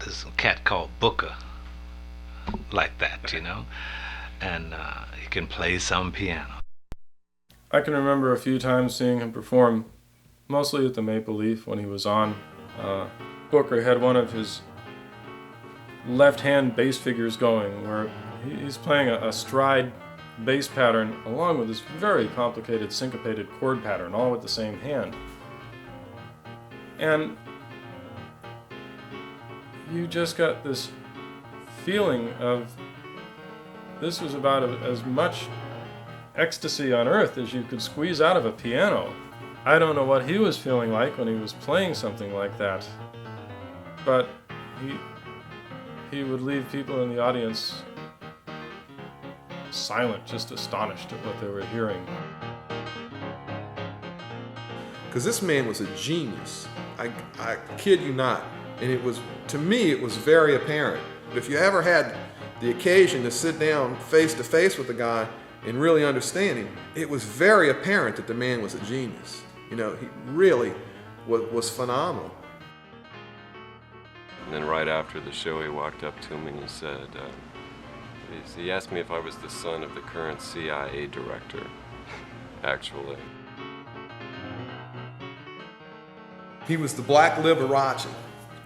there's a cat called Booker, like that, and he can play some piano. I can remember a few times seeing him perform, mostly at the Maple Leaf when he was on. Booker had one of his left-hand bass figures going where he's playing a stride bass pattern along with this very complicated syncopated chord pattern, all with the same hand. And you just got this feeling of this was about as much ecstasy on earth as you could squeeze out of a piano. I don't know what he was feeling like when he was playing something like that, but he would leave people in the audience silent, just astonished at what they were hearing. Because this man was a genius. I kid you not. And it was, to me, it was very apparent. If you ever had the occasion to sit down face to face with a guy and really understand him, it was very apparent that the man was a genius. He really was phenomenal. And then right after the show, he walked up to me and he said, he asked me if I was the son of the current CIA director, actually. He was the Black Liberace,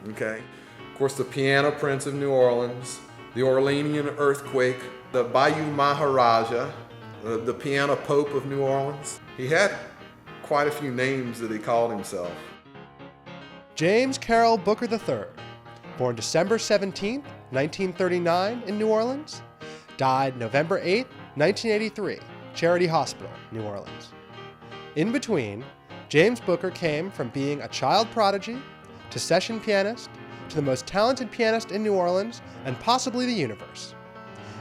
okay? Of course, the Piano Prince of New Orleans, the Orleanian Earthquake, the Bayou Maharajah, the Piano Pope of New Orleans. He had quite a few names that he called himself. James Carroll Booker III, born December 17, 1939 in New Orleans, died November 8, 1983, Charity Hospital, New Orleans. In between, James Booker came from being a child prodigy to session pianist to the most talented pianist in New Orleans and possibly the universe.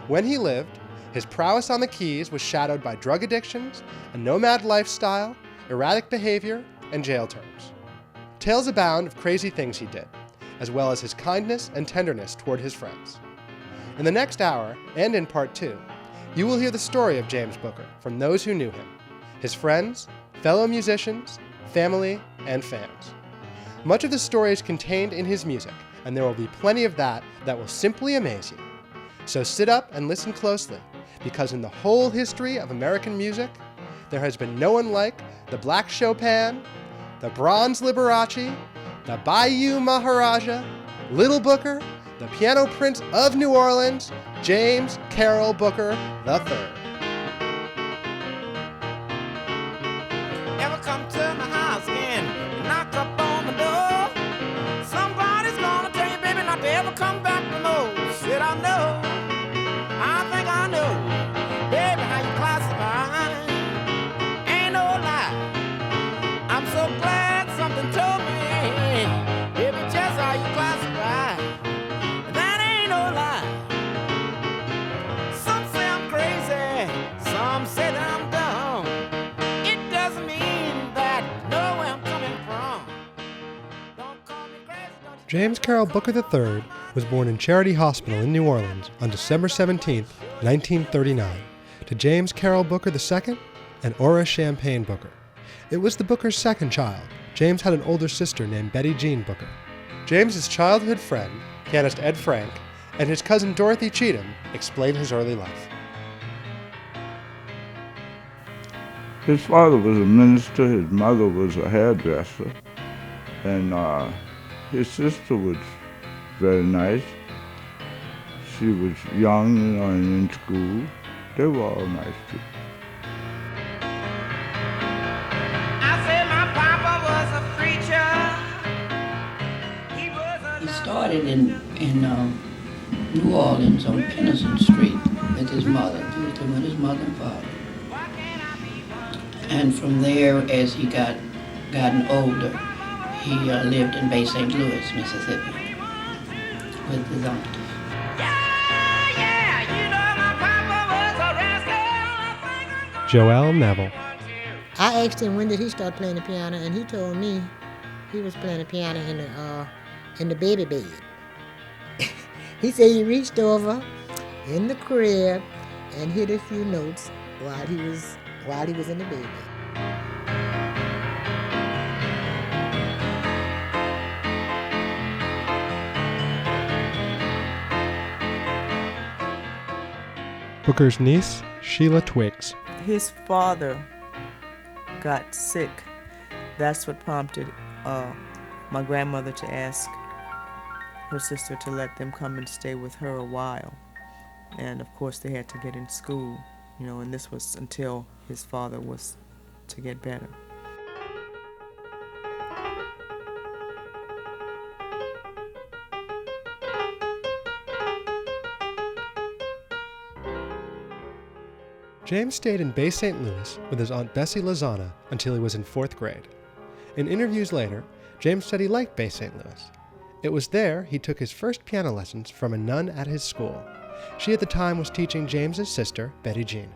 When he lived, his prowess on the keys was shadowed by drug addictions, a nomad lifestyle, erratic behavior, and jail terms. Tales abound of crazy things he did, as well as his kindness and tenderness toward his friends. In the next hour, and in part 2, you will hear the story of James Booker from those who knew him, his friends, fellow musicians, family, and fans. Much of the story is contained in his music, and there will be plenty of that will simply amaze you. So sit up and listen closely, because in the whole history of American music, there has been no one like the Black Chopin, the Bronze Liberace, the Bayou Maharajah, Little Booker, the Piano Prince of New Orleans, James Carroll Booker III. Ever come to my house again and knock up on my door? Somebody's gonna tell you, baby, not to ever come back no more. Said I know, I think I know, baby, how you classify. Ain't no lie. I'm so glad something told me, baby, just how you classify. That ain't no lie. Some say I'm crazy, some say that I'm dumb. It doesn't mean that I know where I'm coming from. Don't call me crazy, don't you? James Carroll Booker III was born in Charity Hospital in New Orleans on December 17, 1939, to James Carroll Booker II and Ora Champagne Booker. It was the Booker's second child. James had an older sister named Betty Jean Booker. James's childhood friend, pianist Ed Frank, and his cousin Dorothy Cheatham explain his early life. His father was a minister, his mother was a hairdresser, and his sister was very nice. She was young, and in school. They were all nice too. I said my papa was a preacher. He was a He started in New Orleans on Pennison Street with his mother. He was living with his mother and father. And from there, as he gotten older, he lived in Bay St. Louis, Mississippi, with his aunt. Joel Neville. I asked him when did he start playing the piano, and he told me he was playing the piano in the baby bed. He said he reached over in the crib and hit a few notes while he was in the baby. Booker's niece, Sheila Twiggs. His father got sick. That's what prompted my grandmother to ask her sister to let them come and stay with her a while. And of course they had to get in school, and this was until his father was to get better. James stayed in Bay St. Louis with his Aunt Bessie Lozana until he was in 4th grade. In interviews later, James said he liked Bay St. Louis. It was there he took his first piano lessons from a nun at his school. She at the time was teaching James's sister, Betty Jean.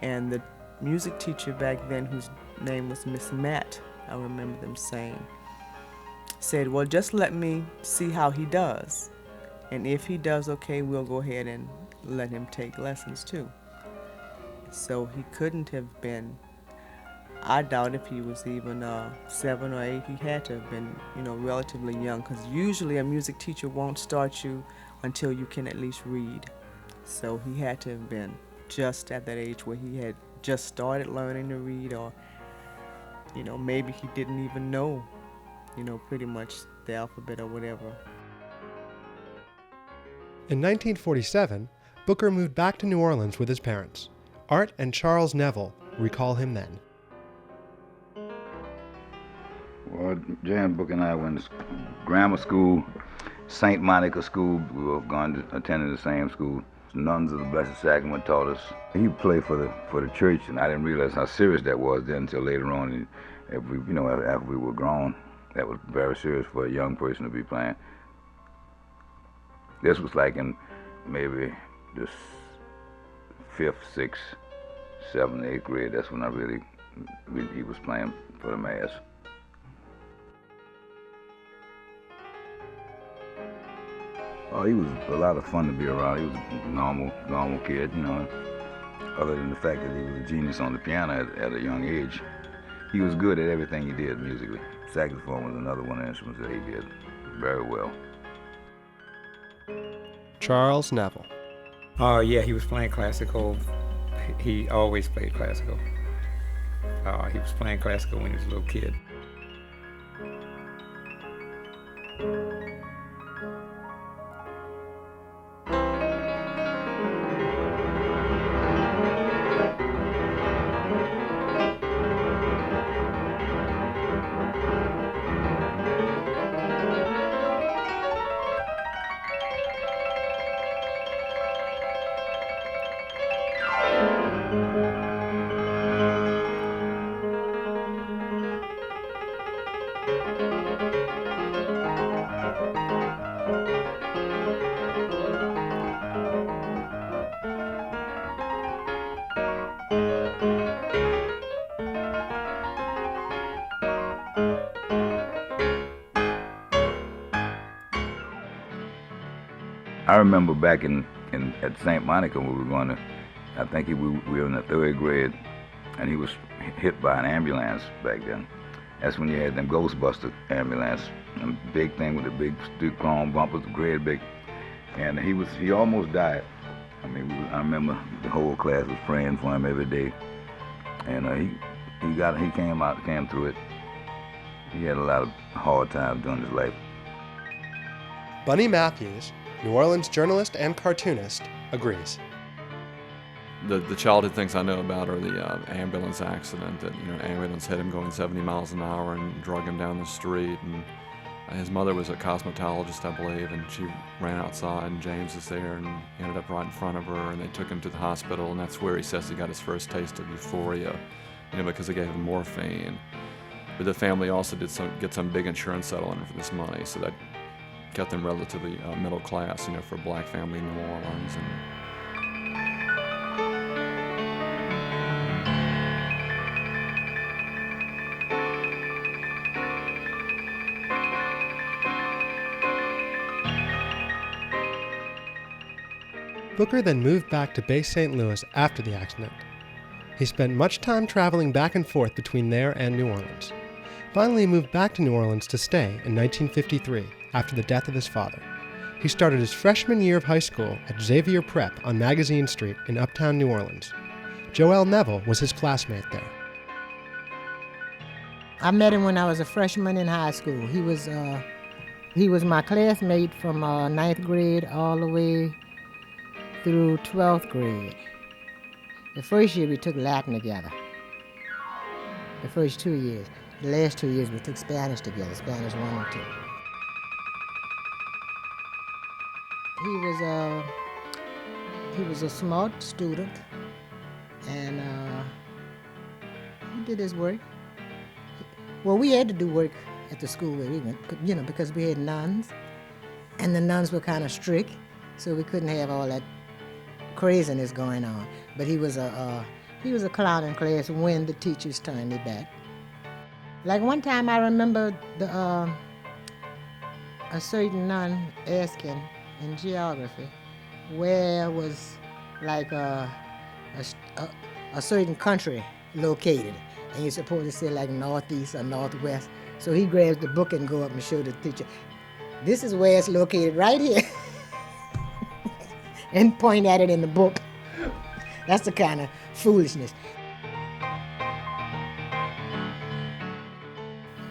And the music teacher back then, whose name was Miss Matt, I remember them saying, said, well, just let me see how he does. And if he does okay, we'll go ahead and let him take lessons too. So he couldn't have been, I doubt if he was even 7 or 8. He had to have been, relatively young, because usually a music teacher won't start you until you can at least read. So he had to have been just at that age where he had just started learning to read, or, maybe he didn't even know, pretty much the alphabet or whatever. In 1947, Booker moved back to New Orleans with his parents. Art and Charles Neville recall him then. Well, Jan Booker and I went to grammar school, St. Monica School. We were attending the same school. Nuns of the Blessed Sacrament taught us. He played for the church, and I didn't realize how serious that was then until later on. After we were grown, that was very serious for a young person to be playing. This was like in maybe the 5th, 6th, 7th, 8th grade. That's when he was playing for the Mass. Oh, he was a lot of fun to be around. He was a normal kid, other than the fact that he was a genius on the piano at a young age. He was good at everything he did musically. Saxophone was another one of the instruments that he did very well. Charles Neville. Oh, yeah, he was playing classical. He always played classical. He was playing classical when he was a little kid. I remember back at St. Monica when we were going to, I think we were in the 3rd grade, and he was hit by an ambulance back then. That's when you had them Ghostbuster ambulance, and big thing with the big chrome bumpers, great big, and he almost died. I mean, I remember the whole class was praying for him every day, and he came through it. He had a lot of hard times during his life. Bunny Matthews, New Orleans journalist and cartoonist, agrees. The childhood things I know about are the ambulance accident, that an ambulance hit him going 70 miles an hour and drug him down the street. And his mother was a cosmetologist, I believe, and she ran outside, and James was there, and he ended up right in front of her, and they took him to the hospital, and that's where he says he got his first taste of euphoria, because they gave him morphine. But the family also did get some big insurance settlement for this money, so that kept them relatively middle class, for a black family in New Orleans. Booker then moved back to Bay St. Louis after the accident. He spent much time traveling back and forth between there and New Orleans. Finally, he moved back to New Orleans to stay in 1953 after the death of his father. he started his freshman year of high school at Xavier Prep on Magazine Street in uptown New Orleans. Joel Neville was his classmate there. I met him when I was a freshman in high school. He was my classmate from 9th grade all the way through 12th grade. The first year we took Latin together. The first 2 years. The last 2 years we took Spanish together, Spanish 1 and 2. He was a smart student, and he did his work. Well, we had to do work at the school where we went, because we had nuns, and the nuns were kind of strict, so we couldn't have all that craziness going on. But he was a clown in class when the teachers turned their back. Like one time I remember a certain nun asking in geography where was like a certain country located, and you're supposed to say like northeast or northwest. So he grabs the book and go up and show the teacher, this is where it's located, right here. And point at it in the book. That's the kind of foolishness.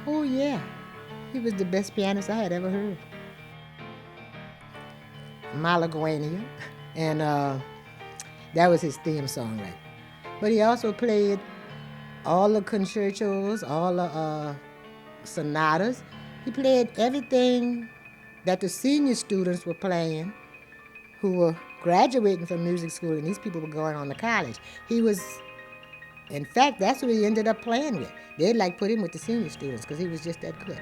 Oh yeah, he was the best pianist I had ever heard. Malagueña, and that was his theme song, right? But he also played all the concertos, all the sonatas. He played everything that the senior students were playing who were graduating from music school, and these people were going on to college. In fact, that's who he ended up playing with. They'd like put him with the senior students because he was just that good.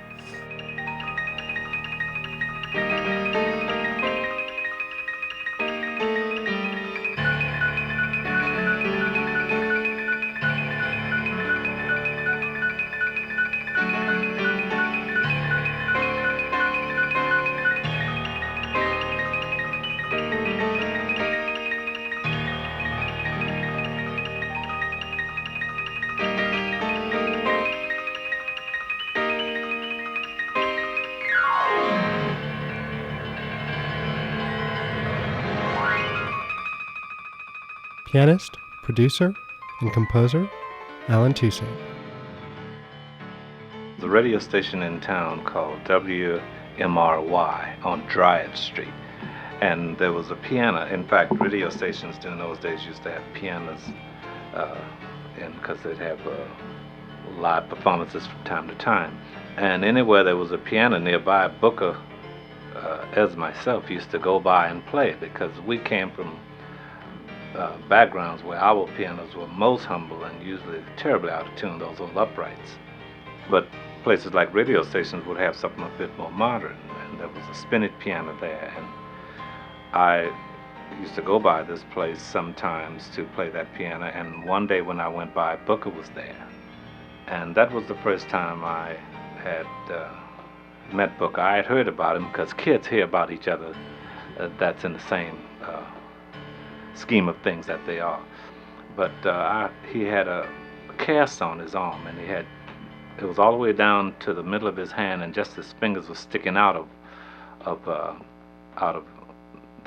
Pianist, producer, and composer, Alan Toussaint. The radio station in town called WMRY on Dryad Street. And there was a piano. In fact, radio stations in those days used to have pianos, because they'd have live performances from time to time. And anywhere there was a piano nearby, Booker, as myself, used to go by and play, because we came from backgrounds where our pianos were most humble and usually terribly out of tune, those old uprights. But places like radio stations would have something a bit more modern, and there was a spinet piano there, and I used to go by this place sometimes to play that piano, and one day when I went by, Booker was there. And that was the first time I had met Booker. I had heard about him because kids hear about each other that's in the same scheme of things that they are. But he had a cast on his arm, and it was all the way down to the middle of his hand, and just his fingers were sticking out of the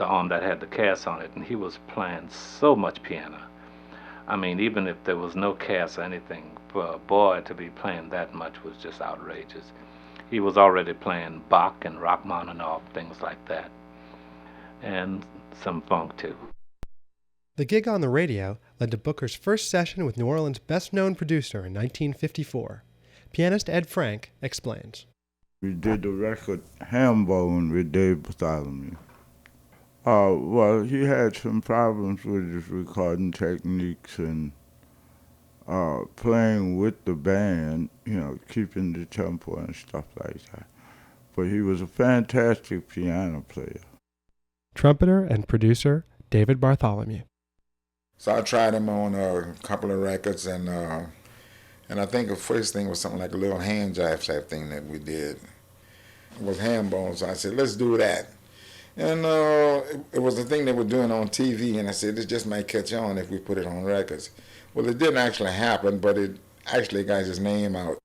arm that had the cast on it, and he was playing so much piano. I mean, even if there was no cast or anything, for a boy to be playing that much was just outrageous. He was already playing Bach and Rachmaninoff, things like that, and some funk too. The gig on the radio led to Booker's first session with New Orleans' best-known producer in 1954. Pianist Ed Frank explains. We did the record Hambone with Dave Bartholomew. Well, he had some problems with his recording techniques and playing with the band, keeping the tempo and stuff like that. But he was a fantastic piano player. Trumpeter and producer David Bartholomew. So I tried him on a couple of records, and I think the first thing was something like a little hand jive type thing that we did. It was Hambone, so I said, let's do that. And it was a thing they were doing on TV, and I said, this just might catch on if we put it on records. Well, it didn't actually happen, but it actually got his name out.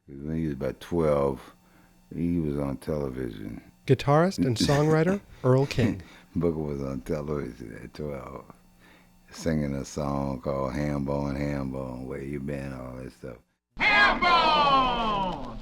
When he was about 12, he was on television, guitarist and songwriter Earl King. Booker was on television at 12, singing a song called Hambone, Hambone, where you been, all that stuff. Hambone!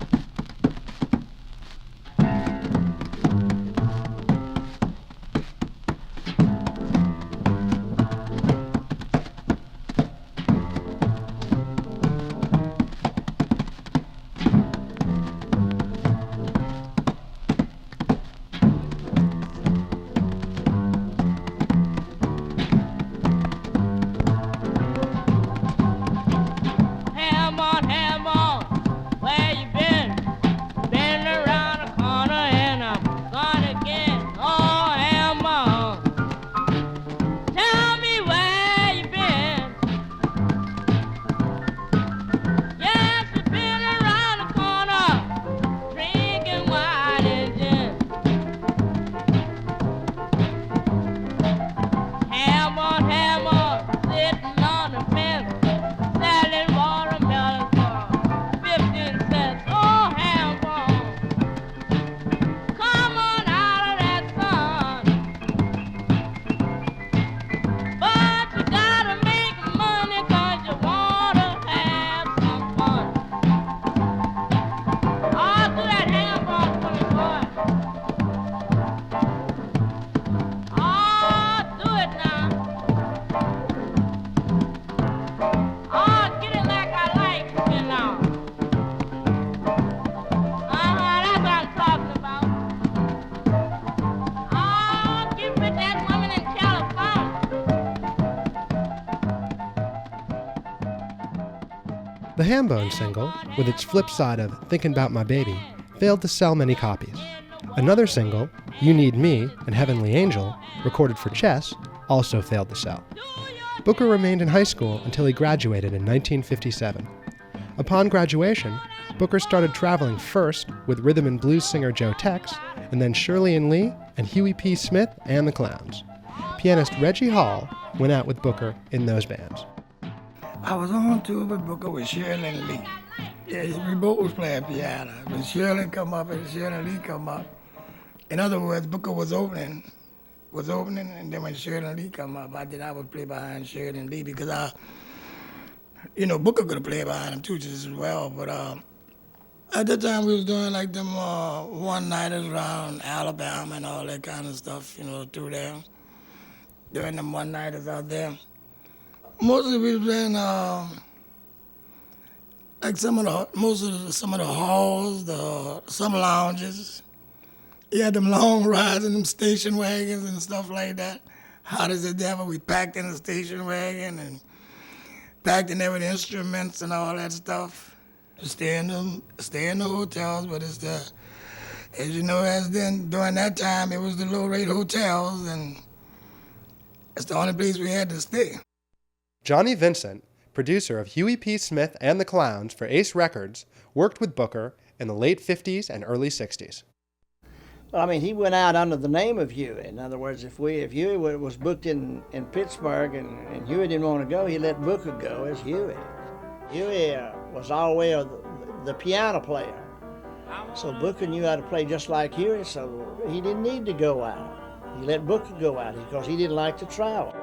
The Hambone single, with its flip side of Thinkin' About My Baby, failed to sell many copies. Another single, You Need Me and Heavenly Angel, recorded for Chess, also failed to sell. Booker remained in high school until he graduated in 1957. Upon graduation, Booker started traveling first with rhythm and blues singer Joe Tex, and then Shirley and Lee and Huey P. Smith and the Clowns. Pianist Reggie Hall went out with Booker in those bands. I was on tour with Booker with Shirley and Lee. Yeah, we both was playing piano. When Shirley come up and Shirley and Lee come up, in other words, Booker was opening, and then when Shirley and Lee come up, I would play behind Shirley and Lee because Booker could have played behind them too just as well. But at that time we was doing like them one-nighters around Alabama and all that kind of stuff, through there. Doing them one-nighters out there. Mostly we was playing like some of the halls, some lounges. You had them long rides in them station wagons and stuff like that. Hot as the devil, we packed in the station wagon and packed in there with instruments and all that stuff. Stay in the hotels, but it's as you know, during that time, it was the low-rate hotels, and it's the only place we had to stay. Johnny Vincent, producer of Huey P. Smith and the Clowns for Ace Records, worked with Booker in the late 50s and early 60s. Well, he went out under the name of Huey. In other words, if Huey was booked in Pittsburgh and Huey didn't want to go, he let Booker go as Huey. Huey was always the piano player. So Booker knew how to play just like Huey, so he didn't need to go out. He let Booker go out because he didn't like to travel.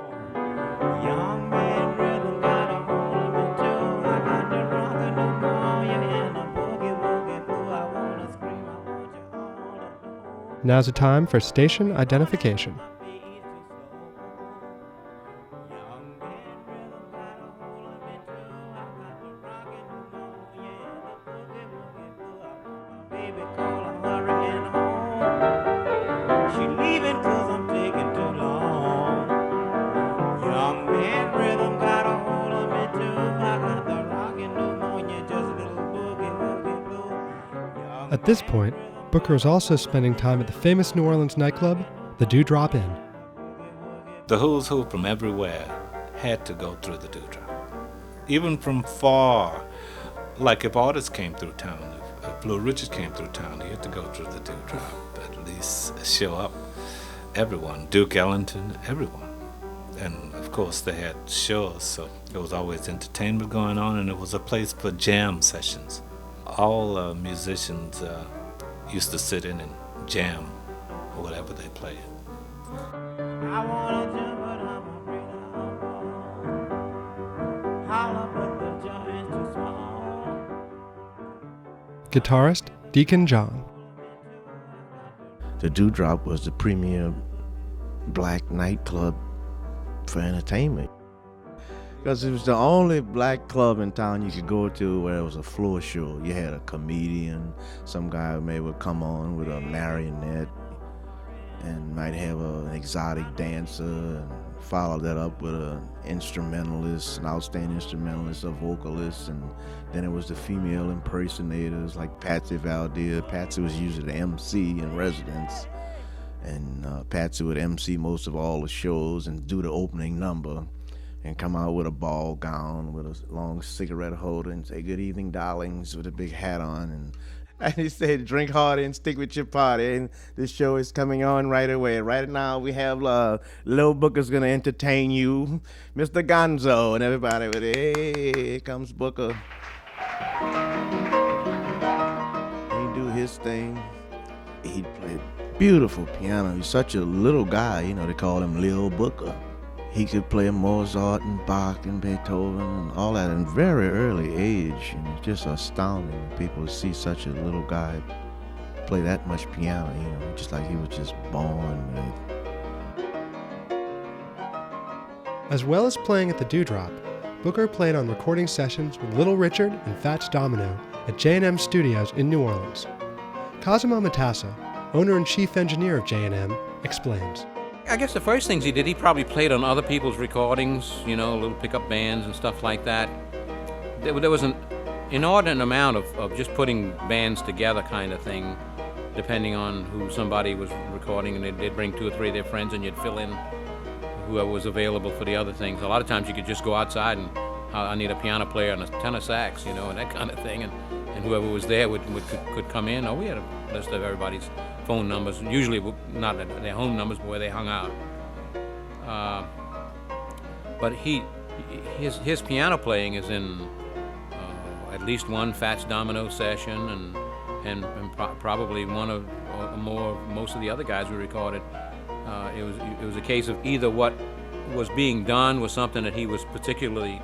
Young man rhythm got a hold of me too. I got the rock and the moya and the boogie woogie boo. I wanna scream, I want you all. Now's the time for station identification. At this point, Booker is also spending time at the famous New Orleans nightclub, the Dewdrop Inn. The who's who from everywhere had to go through the Dewdrop. Even from far, like if artists came through town, if Blue Richard came through town, he had to go through the Dewdrop, at least show up. Everyone, Duke Ellington, everyone. And of course they had shows, so there was always entertainment going on, and it was a place for jam sessions. All musicians used to sit in and jam or whatever they played. I wanna jump, but I'm afraid I'll fall. Holler, but the joint's too small. Guitarist Deacon John. The Dewdrop was the premier black nightclub for entertainment. Because it was the only black club in town you could go to where it was a floor show. You had a comedian, some guy maybe would come on with a marionette and might have an exotic dancer and follow that up with an instrumentalist, an outstanding instrumentalist, a vocalist, and then it was the female impersonators like Patsy Valdez. Patsy was usually the MC in residence, and Patsy would MC most of all the shows and do the opening number and come out with a ball gown with a long cigarette holder and say, "Good evening, darlings," with a big hat on. And he said, "Drink hard and stick with your party." And this show is coming on right away. Right now we have Lil Booker's gonna entertain you, Mr. Gonzo, and everybody would, "Hey, here comes Booker." He'd do his thing. He'd play beautiful piano. He's such a little guy, you know, they call him Lil Booker. He could play Mozart and Bach and Beethoven and all that at a very early age. And it's just astounding people to see such a little guy play that much piano, you know, just like he was just born with. As well as playing at the Dewdrop, Booker played on recording sessions with Little Richard and Fats Domino at J&M Studios in New Orleans. Cosimo Matassa, owner and chief engineer of J&M, explains. I guess the first things he did, he probably played on other people's recordings, you know, little pickup bands and stuff like that. There was an inordinate amount of just putting bands together kind of thing, depending on who somebody was recording, and they'd bring 2 or 3 of their friends and you'd fill in whoever was available for the other things. A lot of times you could just go outside and I need a piano player and a tenor sax, you know, and that kind of thing, and whoever was there could come in. We had a list of everybody's phone numbers, usually not their home numbers, but where they hung out. But his piano playing is in at least one Fats Domino session, and probably one of or more of most of the other guys we recorded. It was a case of either what was being done was something that he was particularly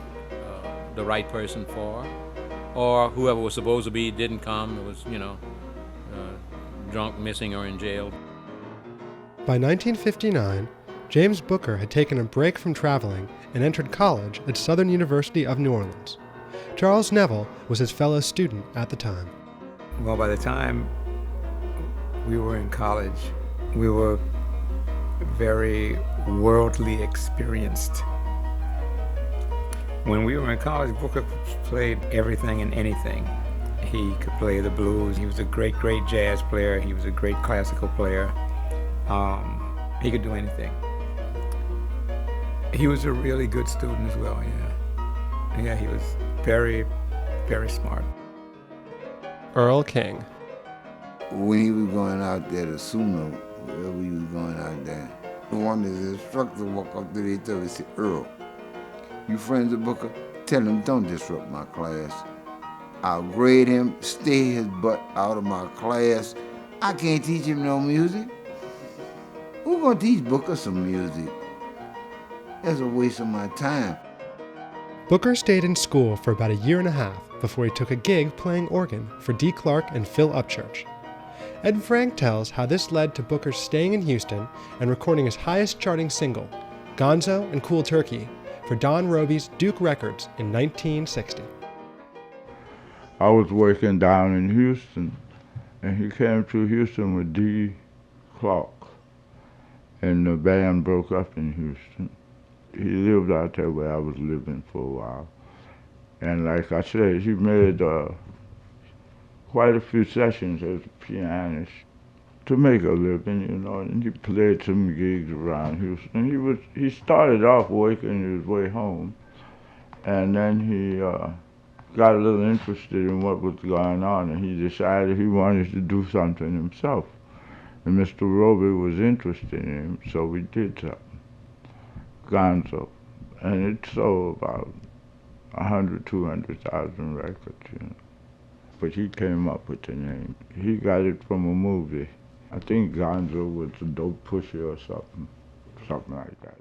the right person for, or whoever was supposed to be didn't come. It was, you know, drunk, missing, or in jail. By 1959, James Booker had taken a break from traveling and entered college at Southern University of New Orleans. Charles Neville was his fellow student at the time. Well, by the time we were in college, we were very worldly experienced. When we were in college, Booker played everything and anything. He could play the blues. He was a great, great jazz player. He was a great classical player. He could do anything. He was a really good student as well, yeah. Yeah, he was very, very smart. Earl King. When he was going out there to Suno, wherever he was going out there, one of his instructors walked up to me and told me, said, "Earl, you friends with Booker? Tell him don't disrupt my class. I'll grade him, stay his butt out of my class. I can't teach him no music. Who's gonna teach Booker some music? That's a waste of my time." Booker stayed in school for about a year and a half before he took a gig playing organ for Dee Clark and Phil Upchurch. Ed Frank tells how this led to Booker staying in Houston and recording his highest charting single, Gonzo and Cool Turkey, for Don Robey's Duke Records in 1960. I was working down in Houston, and he came to Houston with Dee Clark, and the band broke up in Houston. He lived out there where I was living for a while. And like I said, he made quite a few sessions as a pianist to make a living, you know, and he played some gigs around Houston. He started off working his way home, and then he got a little interested in what was going on, and he decided he wanted to do something himself. And Mr. Robey was interested in him, so we did something. Gonzo, and it sold about 200,000 records, you know. But he came up with the name. He got it from a movie I think Gonzo was a dope pusher or something like that.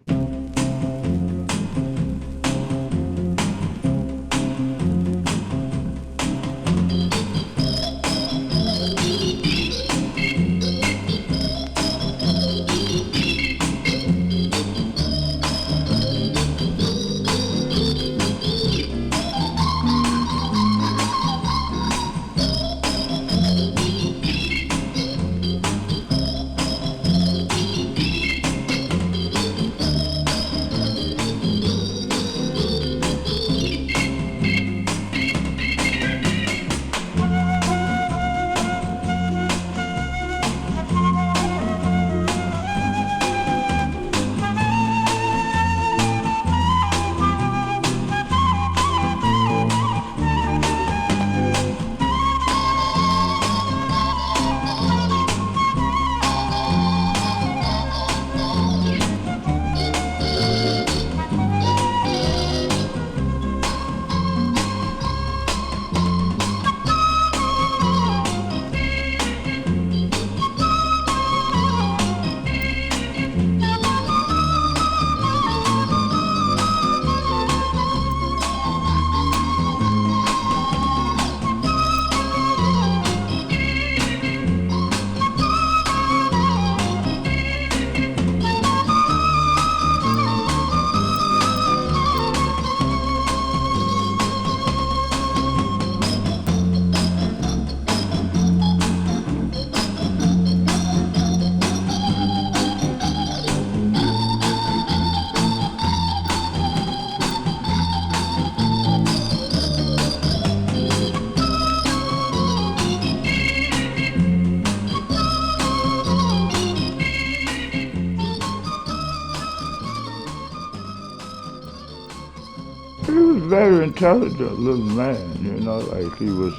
Very intelligent little man, you know, like he was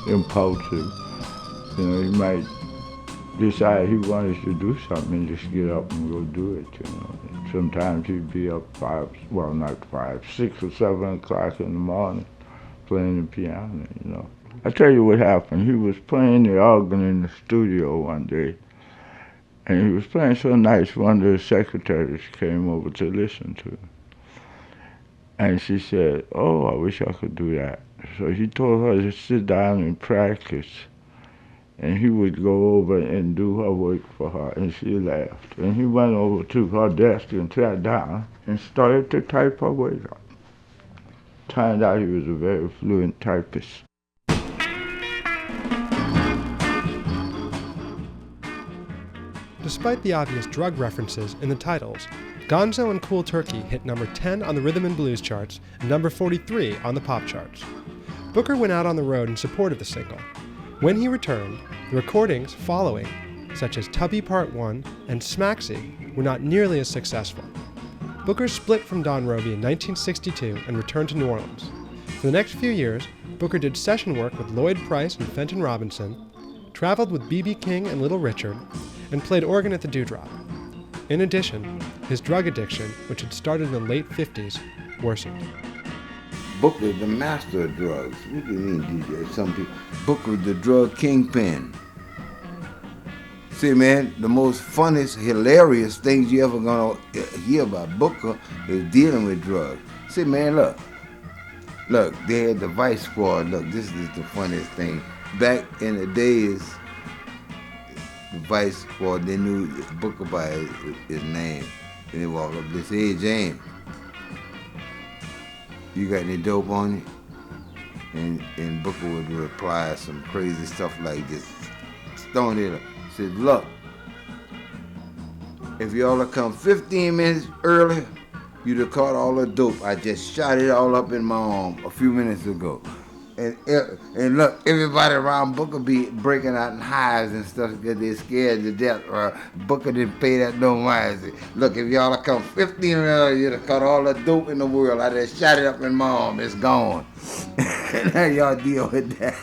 impulsive. You know, he might decide he wanted to do something and just get up and go do it, you know. And sometimes he'd be up 6 or 7 o'clock in the morning playing the piano, you know. I tell you what happened. He was playing the organ in the studio one day, and he was playing so nice, one of the secretaries came over to listen to him. And she said, "Oh, I wish I could do that." So he told her to sit down and practice. And he would go over and do her work for her, and she laughed. And he went over to her desk and sat down and started to type her work up. Turned out he was a very fluent typist. Despite the obvious drug references in the titles, Gonzo and Cool Turkey hit number 10 on the rhythm and blues charts and number 43 on the pop charts. Booker went out on the road in support of the single. When he returned, the recordings following, such as Tubby Part 1 and Smacksy, were not nearly as successful. Booker split from Don Robey in 1962 and returned to New Orleans. For the next few years, Booker did session work with Lloyd Price and Fenton Robinson, traveled with B.B. King and Little Richard, and played organ at the Dewdrop. In addition, his drug addiction, which had started in the late 50s, worsened. Booker, the master of drugs. What do you mean, DJ? Some people. Booker, the drug kingpin. See, man, the most funniest, hilarious things you ever gonna hear about Booker is dealing with drugs. See, man, look, they had the Vice Squad. Look, this is the funniest thing. Back in the days, the Vice Squad, they knew Booker by his name. And they walked up, they said, "Hey, James, you got any dope on you?" And Booker would reply some crazy stuff like this. Stone it up. Said, "Look, if y'all had come 15 minutes earlier, you'd have caught all the dope. I just shot it all up in my arm a few minutes ago." And look, everybody around Booker be breaking out in hives and stuff because they're scared to death, or Booker didn't pay that no mind. "Look, if y'all had come 15 minutes earlier, you'd have caught all the dope in the world. I just shot it up in my arm. It's gone." Now y'all deal with that.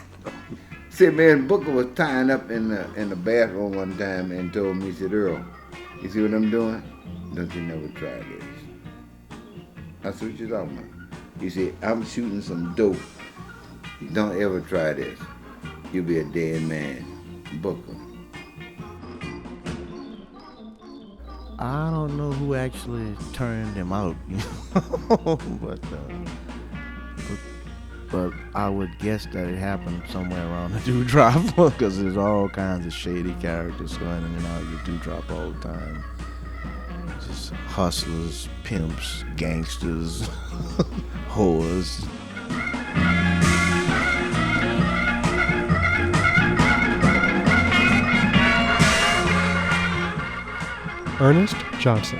See, man, Booker was tying up in the bathroom one time and told me, he said, "Earl, you see what I'm doing? Don't you never try this." I said, "What you talking about?" He said, "I'm shooting some dope. Don't ever try this. You'll be a dead man." Booker. I don't know who actually turned him out, you know, but I would guess that it happened somewhere around the Dewdrop because there's all kinds of shady characters going in and out of the Dewdrop all the time. Just hustlers, pimps, gangsters, whores. Ernest Johnson.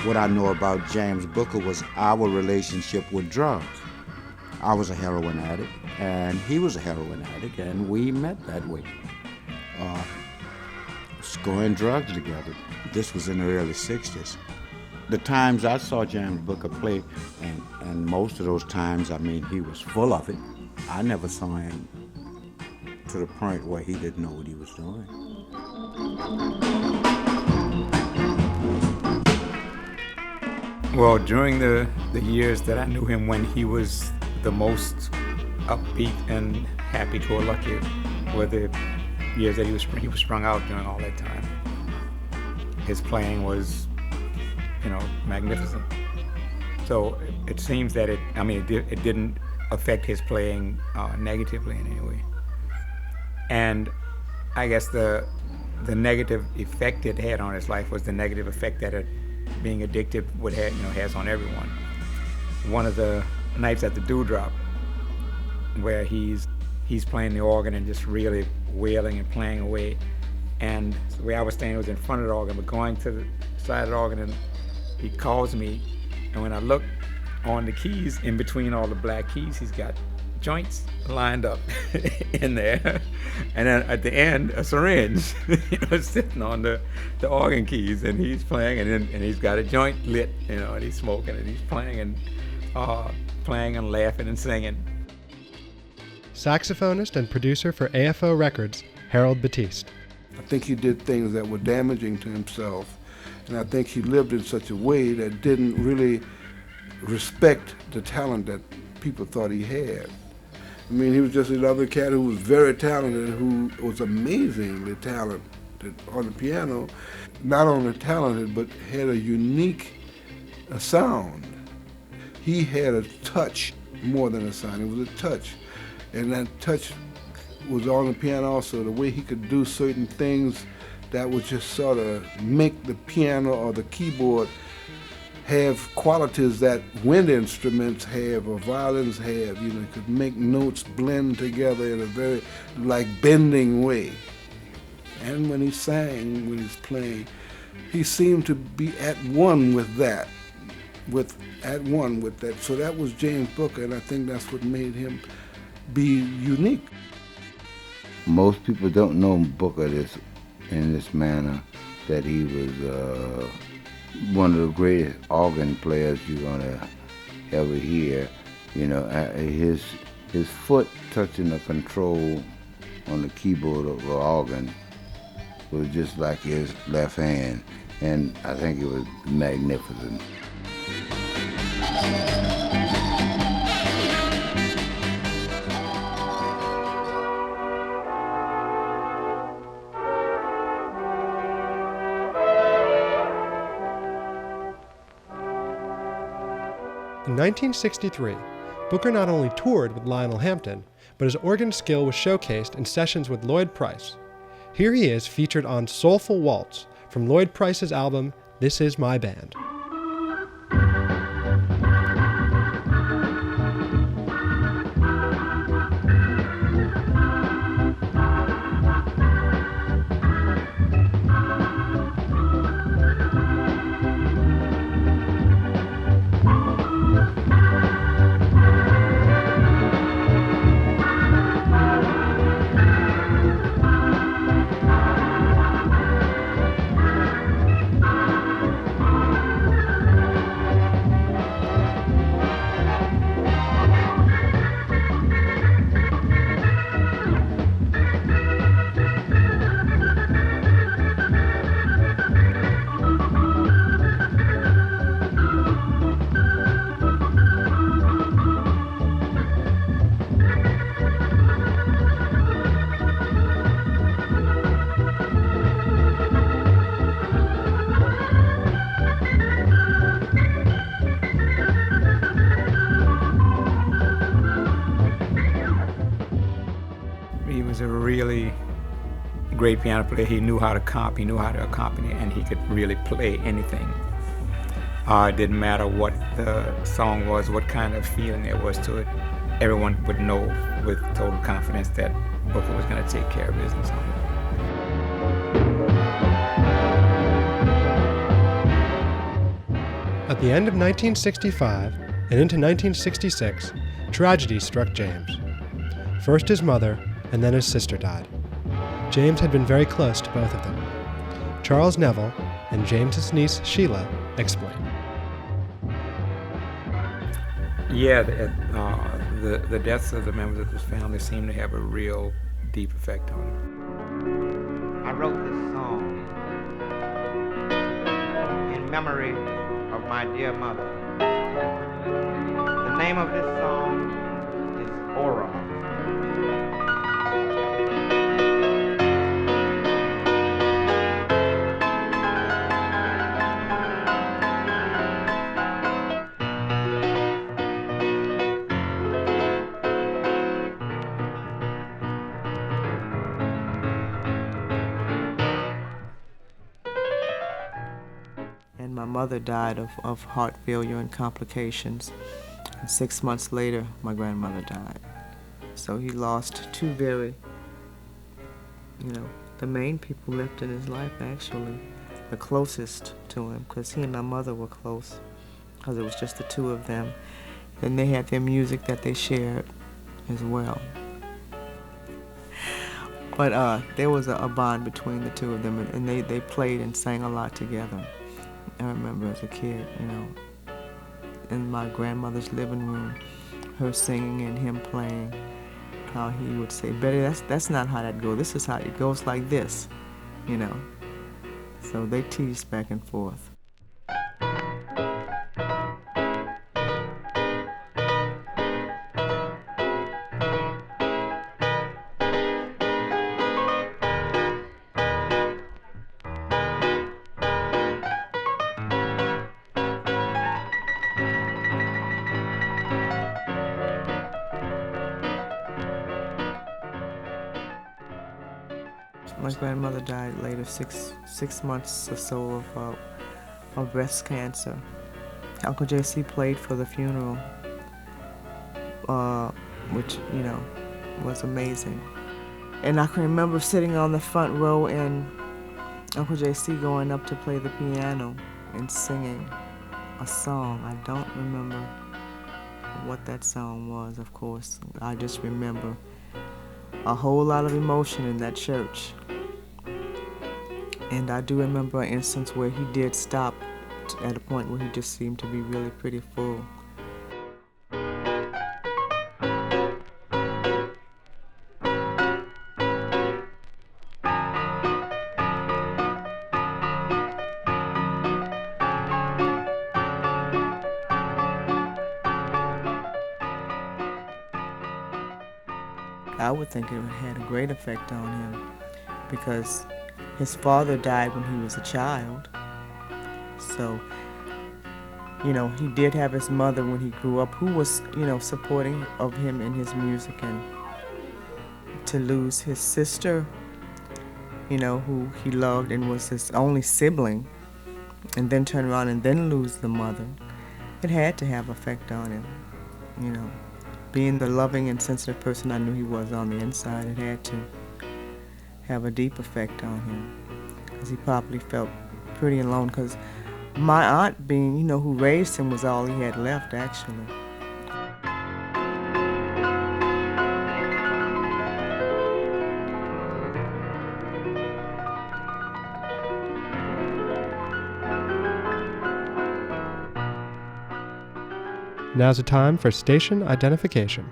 What I know about James Booker was our relationship with drugs. I was a heroin addict, and he was a heroin addict, and we met that way. Scoring drugs together. This was in the early 60s. The times I saw James Booker play, and most of those times, I mean, he was full of it. I never saw him to the point where he didn't know what he was doing. Well, during the years that I knew him, when he was the most upbeat and happy-go-lucky, were the years that he was sprung out during all that time. His playing was, you know, magnificent. So it seems that it didn't affect his playing negatively in any way. And I guess the negative effect it had on his life was the negative effect that being addicted has on everyone. One of the nights at the Dewdrop, where he's playing the organ and just really wailing and playing away, and the way I was standing was in front of the organ, but going to the side of the organ, and he calls me, and when I look on the keys, in between all the black keys, he's got joints lined up in there, and then at the end, a syringe, sitting on the organ keys, and he's playing, and he's got a joint lit, and he's smoking, and he's playing and laughing and singing. Saxophonist and producer for AFO Records, Harold Batiste. I think he did things that were damaging to himself, and I think he lived in such a way that didn't really respect the talent that people thought he had. I mean, he was just another cat who was very talented, who was amazingly talented on the piano. Not only talented, but had a unique sound. He had a touch more than a sound. It was a touch. And that touch was on the piano also, the way he could do certain things that would just sort of make the piano or the keyboard have qualities that wind instruments have or violins have. You could make notes blend together in a very bending way. And when he sang, when he's playing, he seemed to be at one with that, So that was James Booker, and I think that's what made him be unique. Most people don't know Booker in this manner, that he was one of the greatest organ players you're gonna ever hear. His foot touching the control on the keyboard of the organ was just like his left hand, and I think it was magnificent. In 1963, Booker not only toured with Lionel Hampton, but his organ skill was showcased in sessions with Lloyd Price. Here he is featured on Soulful Waltz from Lloyd Price's album, This Is My Band. great piano player. He knew how to comp, he knew how to accompany, and he could really play anything. It didn't matter what the song was, what kind of feeling there was to it. Everyone would know with total confidence that Booker was going to take care of business on it. At the end of 1965 and into 1966, tragedy struck James. First his mother, and then his sister died. James had been very close to both of them. Charles Neville and James's niece Sheila explain. Yeah, the deaths of the members of his family seemed to have a real deep effect on him. I wrote this song in memory of my dear mother. The name of this song is Aura. My mother died of heart failure and complications. And 6 months later, my grandmother died. So he lost two very, the main people left in his life, actually, the closest to him, because he and my mother were close, because it was just the two of them. And they had their music that they shared as well. But there was a bond between the two of them, and they played and sang a lot together. I remember as a kid, in my grandmother's living room, her singing and him playing, how he would say, Betty, that's not how that goes. This is how it goes like this, So they teased back and forth. My grandmother died later, six months or so of breast cancer. Uncle J.C. played for the funeral, which, was amazing. And I can remember sitting on the front row and Uncle J.C. going up to play the piano and singing a song. I don't remember what that song was, of course. I just remember a whole lot of emotion in that church. And I do remember an instance where he did stop at a point where he just seemed to be really pretty full. I would think it had a great effect on him because his father died when he was a child. So, he did have his mother when he grew up who was, supporting of him in his music, and to lose his sister, who he loved and was his only sibling, and then turn around and then lose the mother, it had to have effect on him, Being the loving and sensitive person I knew he was on the inside, it had to have a deep effect on him, because he probably felt pretty alone, because my aunt being, who raised him was all he had left, actually. Now's the time for station identification.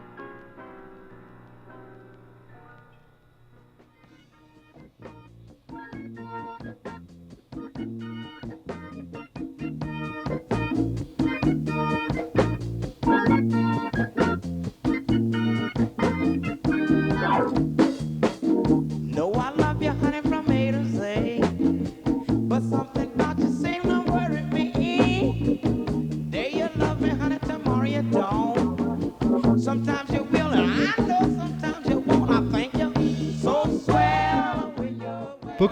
Sometimes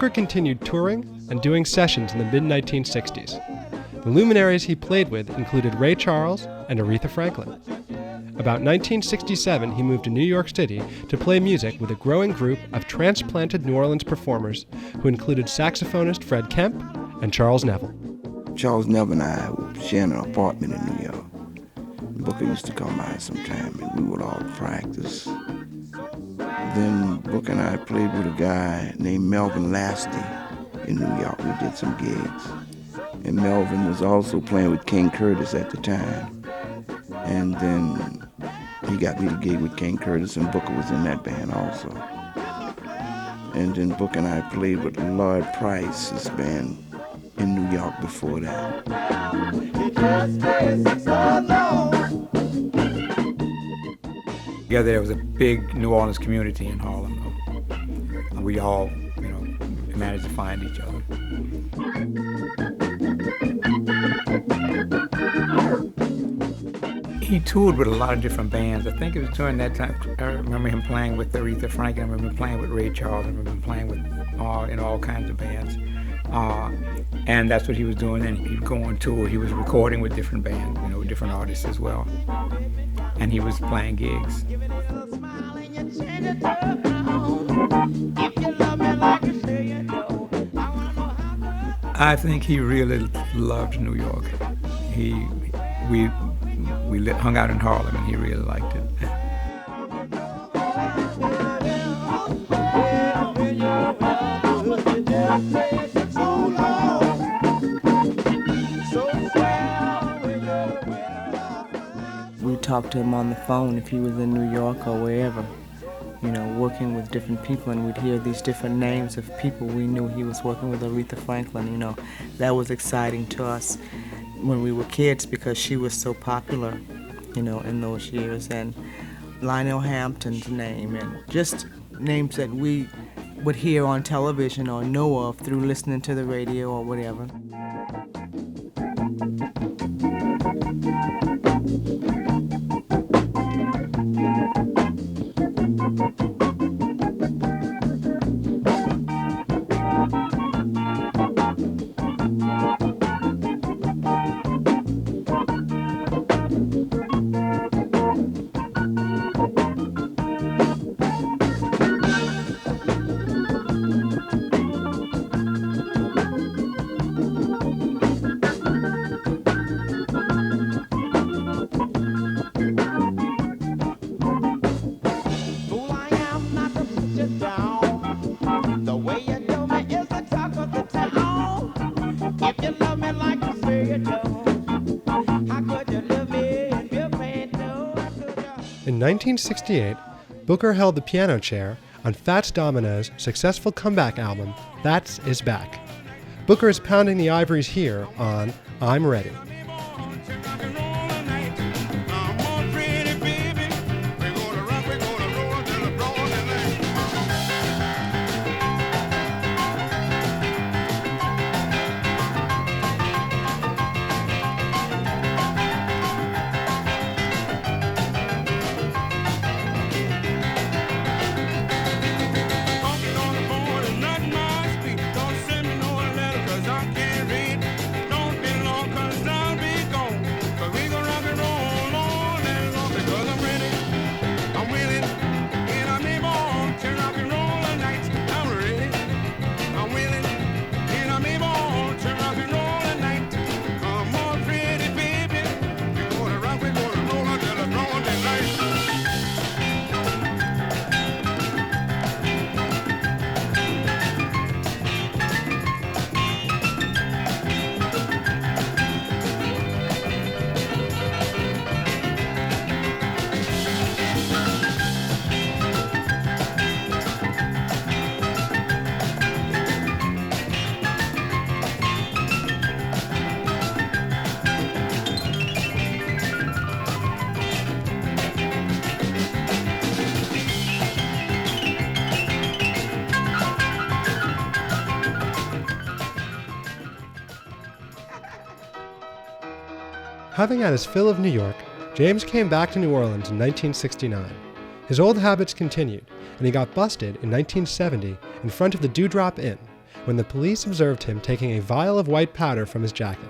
Booker continued touring and doing sessions in the mid-1960s. The luminaries he played with included Ray Charles and Aretha Franklin. About 1967, he moved to New York City to play music with a growing group of transplanted New Orleans performers who included saxophonist Fred Kemp and Charles Neville. Charles Neville and I were sharing an apartment in New York. Booker used to come by sometime and we would all practice. Then Booker and I played with a guy named Melvin Lasty in New York. We did some gigs. And Melvin was also playing with King Curtis at the time. And then he got me the gig with King Curtis, and Booker was in that band also. And then Booker and I played with Lloyd Price's band in New York before that. Together there was a big New Orleans community in Harlem. And we all, managed to find each other. He toured with a lot of different bands. I think it was during that time. I remember him playing with Aretha Franklin. I remember him playing with Ray Charles. I remember him playing with in all kinds of bands. And that's what he was doing. And he'd go on tour. He was recording with different bands, with different artists as well. And he was playing gigs. I think he really loved New York. We hung out in Harlem, and he really liked it. We talked to him on the phone if he was in New York or wherever, working with different people, and we'd hear these different names of people. We knew he was working with Aretha Franklin, That was exciting to us when we were kids because she was so popular, in those years. And Lionel Hampton's name, and just names that we would hear on television or know of through listening to the radio or whatever. In 1968, Booker held the piano chair on Fats Domino's successful comeback album, Fats is Back. Booker is pounding the ivories here on I'm Ready. Having had his fill of New York, James came back to New Orleans in 1969. His old habits continued, and he got busted in 1970 in front of the Dewdrop Inn, when the police observed him taking a vial of white powder from his jacket.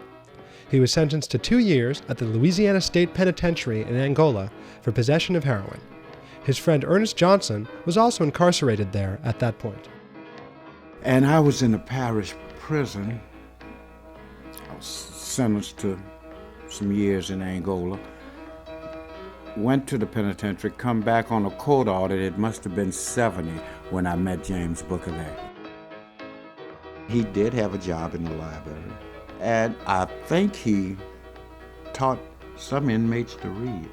He was sentenced to 2 years at the Louisiana State Penitentiary in Angola for possession of heroin. His friend Ernest Johnson was also incarcerated there at that point. And I was in a parish prison. I was sentenced to some years in Angola. Went to the penitentiary, come back on a court audit. It must have been 70 when I met James Booker there. He did have a job in the library, and I think he taught some inmates to read.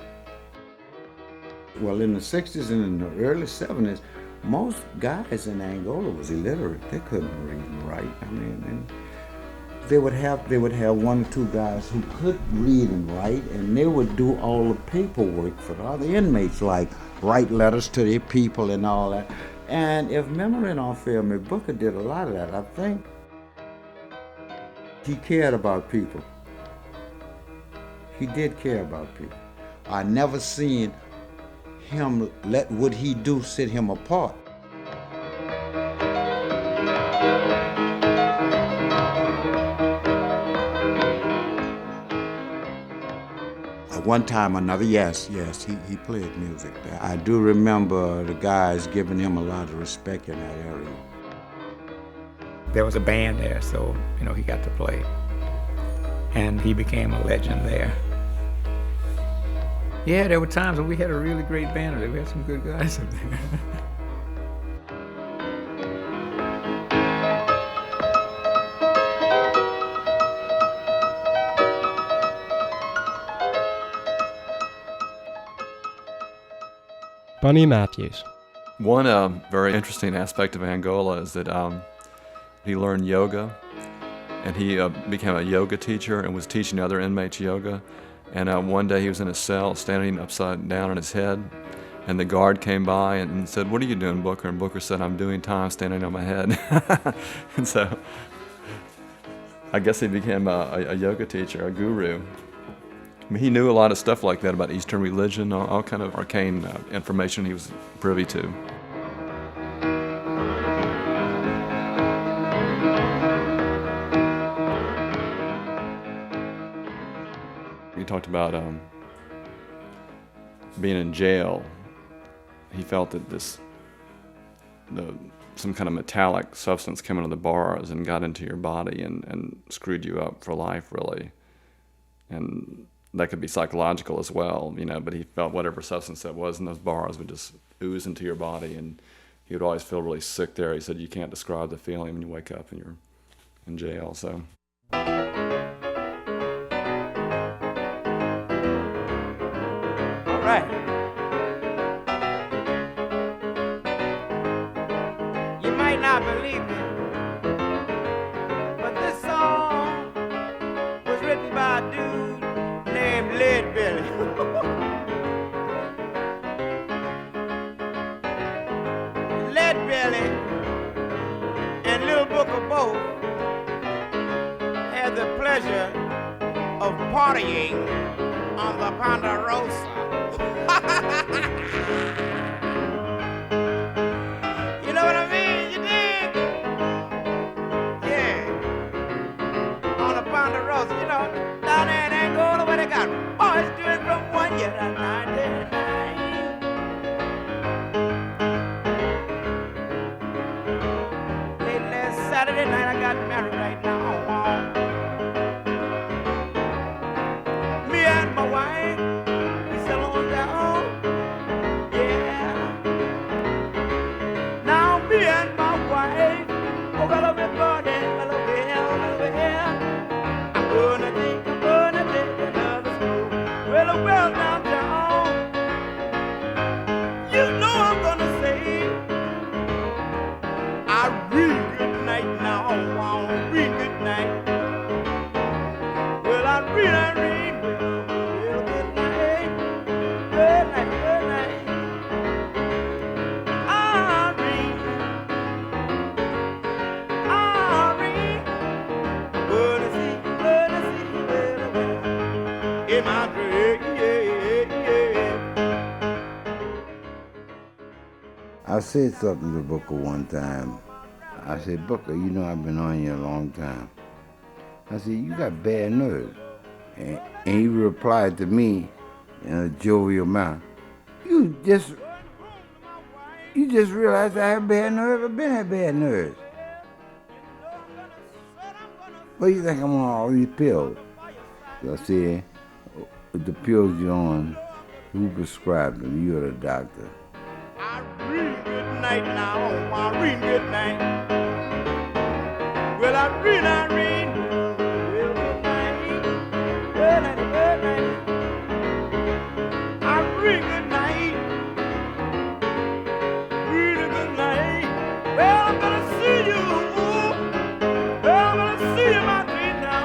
Well, in the 60s and in the early 70s, most guys in Angola was illiterate. They couldn't read and write. I mean, and they would have 1 or 2 guys who could read and write, and they would do all the paperwork for the other inmates, like write letters to their people and all that. And if memory don't fail me, Booker did a lot of that. I think he cared about people. He did care about people. I never seen him let what he do set him apart. One time or another, yes, he played music. I do remember the guys giving him a lot of respect in that area. There was a band there, so, he got to play. And he became a legend there. Yeah, there were times when we had a really great band. We had some good guys up there. Bunny Matthews. One very interesting aspect of Angola is that he learned yoga, and he became a yoga teacher and was teaching other inmates yoga. And one day he was in his cell standing upside down on his head, and the guard came by and said, "What are you doing, Booker?" And Booker said, "I'm doing time standing on my head." And so I guess he became a yoga teacher, a guru. I mean, he knew a lot of stuff like that about Eastern religion, all kind of arcane information he was privy to. He talked about being in jail. He felt that some kind of metallic substance came into the bars and got into your body and screwed you up for life, really. And that could be psychological as well, but he felt whatever substance that was in those bars would just ooze into your body, and he would always feel really sick there. He said you can't describe the feeling when you wake up and you're in jail, so. All right. You might not believe me, but this song was written by a dude named Lead Belly. Lead Belly and Little Booker both had the pleasure of partying on the Ponderosa. You know what I mean? You dig? Yeah. On the Ponderosa, down there in Angola where they got boys doing from 1 year to 99. Late last Saturday night I got married right now. Me and my wife, we sell on down. Yeah. Now me and my wife, oh well I've been burning, well I'm gonna take another stroll. Well downtown. You know I'm gonna say a real good night now. A real good night. Well, I real good night. Good night, good night. I real. Gonna see, well, in my dream, yeah. I said something to Booker one time. I said, Booker, you know I've been on you a long time. I said, you got bad nerves. And he replied to me in a jovial manner, you just realized I have bad nerves? I've been had bad nerves. What do you think I'm on all these pills? So I said, the pills you're on, who prescribed them? You're the doctor. Real good night now, I read good night. Well, I read real good night. Good night, good night. I read good night. Real good night. Well, I'm gonna see you. Well, I'm gonna see you, my dream now.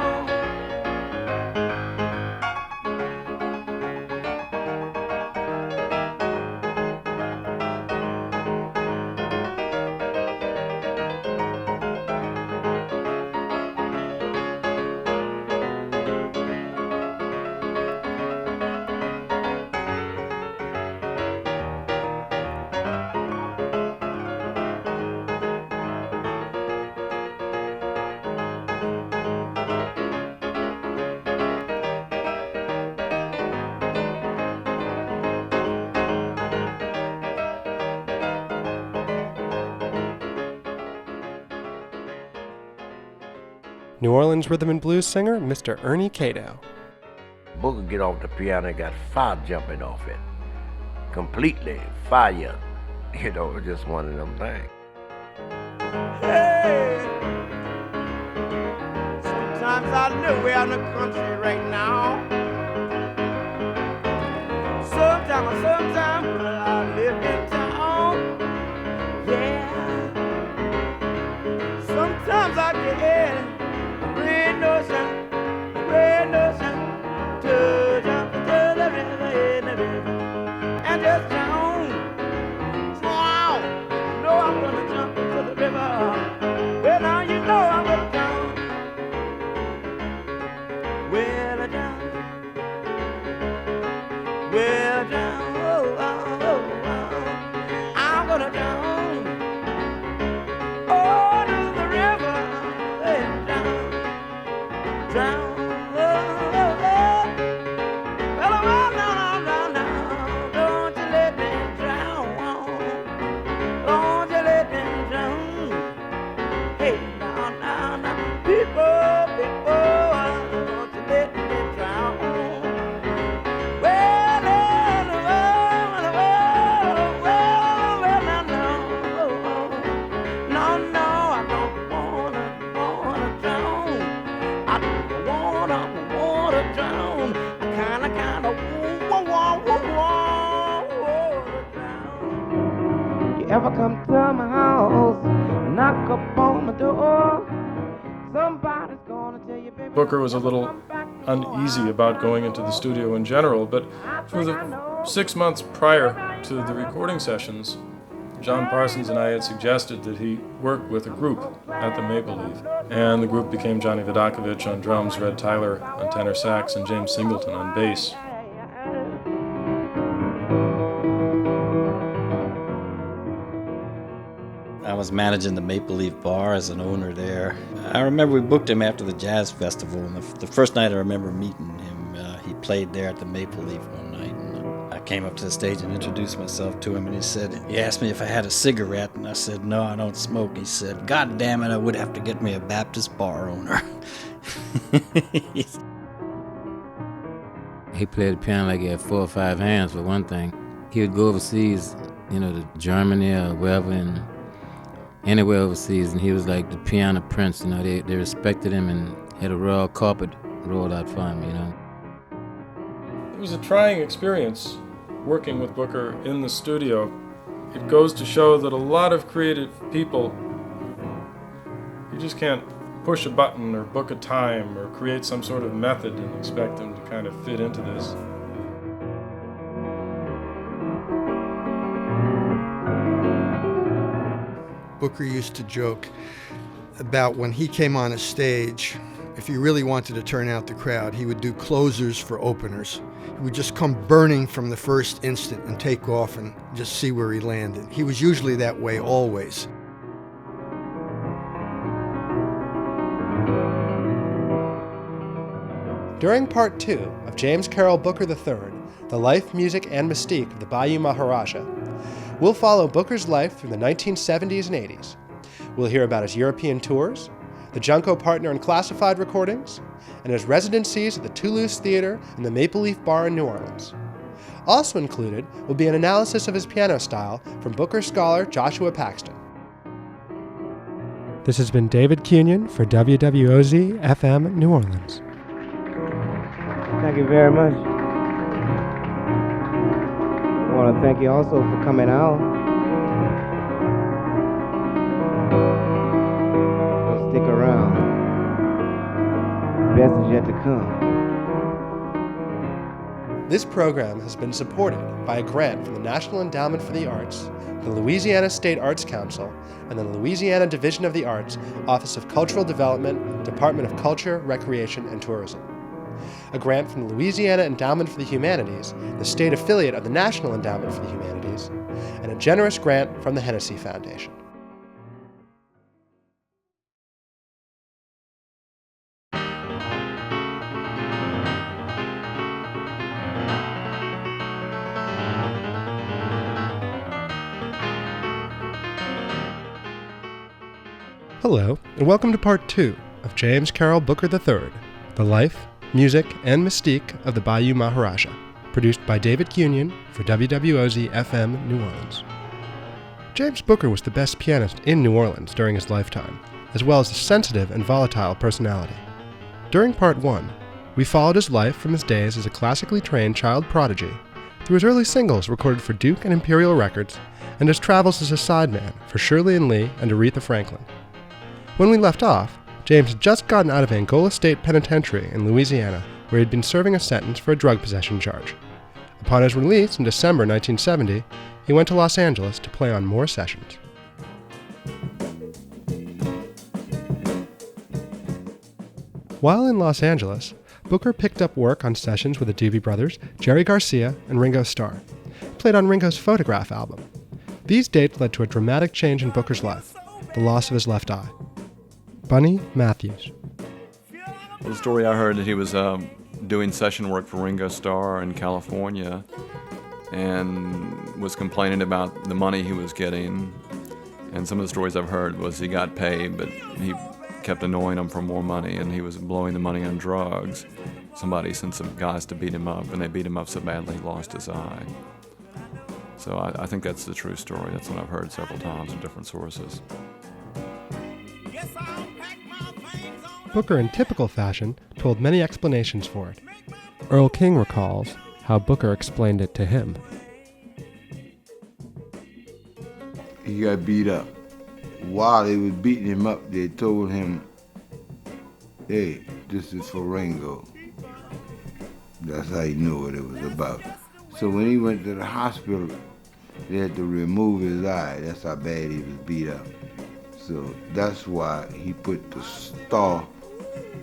New Orleans rhythm and blues singer, Mr. Ernie Cato. Booker get off the piano and got fire jumping off it. Completely fire. You know, just one of them things. Hey, sometimes I live way out in the country right now. Sometimes I live in town. Yeah. Sometimes I get red notion to jump into the river, in the river, and just drown. Wow, you know I'm gonna jump into the river. Well, now you know I'm gonna drown. Well, I drown. Well, I drown. Oh, oh, oh, oh. I'm gonna drown. Oh, to the river and drown. Drown. Oh, oh, oh. Well, no. Don't you let me drown. Don't you let me drown. Hey, now. People, don't you let me drown. Well, no, I don't wanna drown. I don't wanna drown. I kinda wanna drown. You ever come to my house, knock up on my door? Somebody's gonna tell you, baby. Booker was a little uneasy about going into the studio in general, but for the 6 months prior to the recording sessions, John Parsons and I had suggested that he work with a group at the Maple Leaf, and the group became Johnny Vidakovich on drums, Red Tyler on tenor sax, and James Singleton on bass. I was managing the Maple Leaf Bar as an owner there. I remember we booked him after the Jazz Festival, and the first night I remember meeting him, he played there at the Maple Leaf one night. And I came up to the stage and introduced myself to him, and he asked me if I had a cigarette, and I said, no, I don't smoke. He said, God damn it, I would have to get me a Baptist bar owner. He played the piano like he had 4 or 5 hands, for one thing. He would go overseas, to Germany or wherever, and anywhere overseas, and he was like the piano prince. They respected him and had a royal carpet rolled out for him. It was a trying experience working with Booker in the studio. It goes to show that a lot of creative people, you just can't push a button or book a time or create some sort of method and expect them to kind of fit into this. Booker used to joke about when he came on a stage, if he really wanted to turn out the crowd, he would do closers for openers. He would just come burning from the first instant and take off and just see where he landed. He was usually that way always. During Part 2 of James Carroll Booker III, The Life, Music, and Mystique of the Bayou Maharajah, we'll follow Booker's life through the 1970s and 80s. We'll hear about his European tours, the Junko partner and classified recordings, and his residencies at the Toulouse Theatre and the Maple Leaf Bar in New Orleans. Also included will be an analysis of his piano style from Booker scholar Joshua Paxton. This has been David Cunion for WWOZ-FM New Orleans. Thank you very much. I want to thank you also for coming out. So stick around. The best is yet to come. This program has been supported by a grant from the National Endowment for the Arts, the Louisiana State Arts Council, and the Louisiana Division of the Arts, Office of Cultural Development, Department of Culture, Recreation, and Tourism. A grant from the Louisiana Endowment for the Humanities, the state affiliate of the National Endowment for the Humanities, and a generous grant from the Hennessy Foundation. Hello, and welcome to Part 2 of James Carroll Booker III, The Life, Music, and Mystique of the Bayou Maharajah, produced by David Cunion for WWOZ-FM New Orleans. James Booker was the best pianist in New Orleans during his lifetime, as well as a sensitive and volatile personality. During Part 1, we followed his life from his days as a classically trained child prodigy, through his early singles recorded for Duke and Imperial Records, and his travels as a sideman for Shirley and Lee and Aretha Franklin. When we left off, James had just gotten out of Angola State Penitentiary in Louisiana, where he had been serving a sentence for a drug possession charge. Upon his release in December 1970, he went to Los Angeles to play on more sessions. While in Los Angeles, Booker picked up work on sessions with the Doobie Brothers, Jerry Garcia, and Ringo Starr. He played on Ringo's Photograph album. These dates led to a dramatic change in Booker's life, the loss of his left eye. Bunny Matthews. Well, the story I heard that he was doing session work for Ringo Starr in California and was complaining about the money he was getting. And some of the stories I've heard was he got paid, but he kept annoying him for more money, and he was blowing the money on drugs. Somebody sent some guys to beat him up, and they beat him up so badly he lost his eye. So I think that's the true story. That's what I've heard several times from different sources. Booker, in typical fashion, told many explanations for it. Earl King recalls how Booker explained it to him. He got beat up. While they was beating him up, they told him, hey, this is for Ringo. That's how he knew what it was about. So when he went to the hospital, they had to remove his eye. That's how bad he was beat up. So that's why he put the star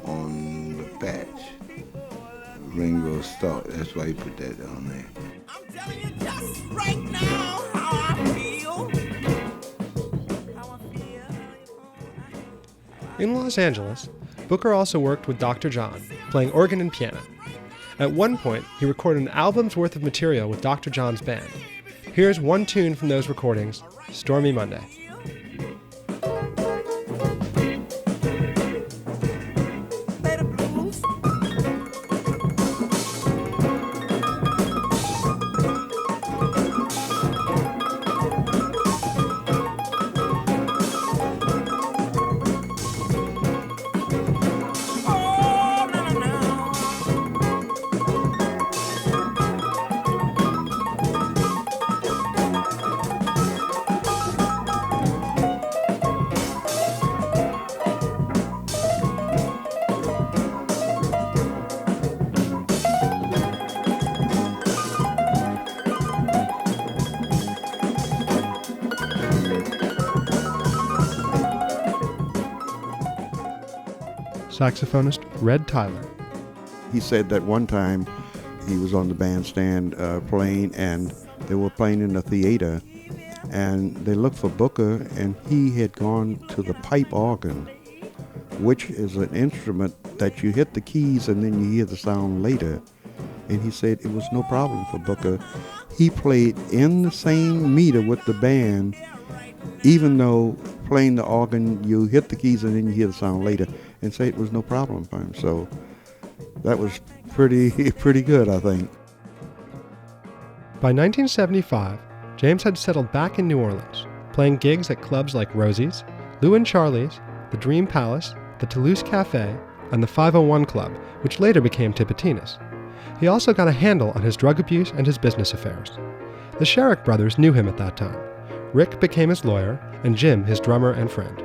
on the patch. Ringo Starr, that's why he put that on there. I'm telling you just right now how I feel. In Los Angeles, Booker also worked with Dr.John, playing organ and piano. At one point, he recorded an album's worth of material with Dr.John's band. Here's one tune from those recordings, Stormy Monday. Saxophonist Red Tyler. He said that one time he was on the bandstand playing, and they were playing in the theater, and they looked for Booker, and he had gone to the pipe organ, which is an instrument that you hit the keys and then you hear the sound later. And he said it was no problem for Booker. He played in the same meter with the band, even though playing the organ, you hit the keys and then you hear the sound later, and say it was no problem for him. So that was pretty good, I think. By 1975, James had settled back in New Orleans, playing gigs at clubs like Rosie's, Lou and Charlie's, the Dream Palace, the Toulouse Cafe, and the 501 Club, which later became Tipitina's. He also got a handle on his drug abuse and his business affairs. The Sherrick brothers knew him at that time. Rick became his lawyer, and Jim his drummer and friend.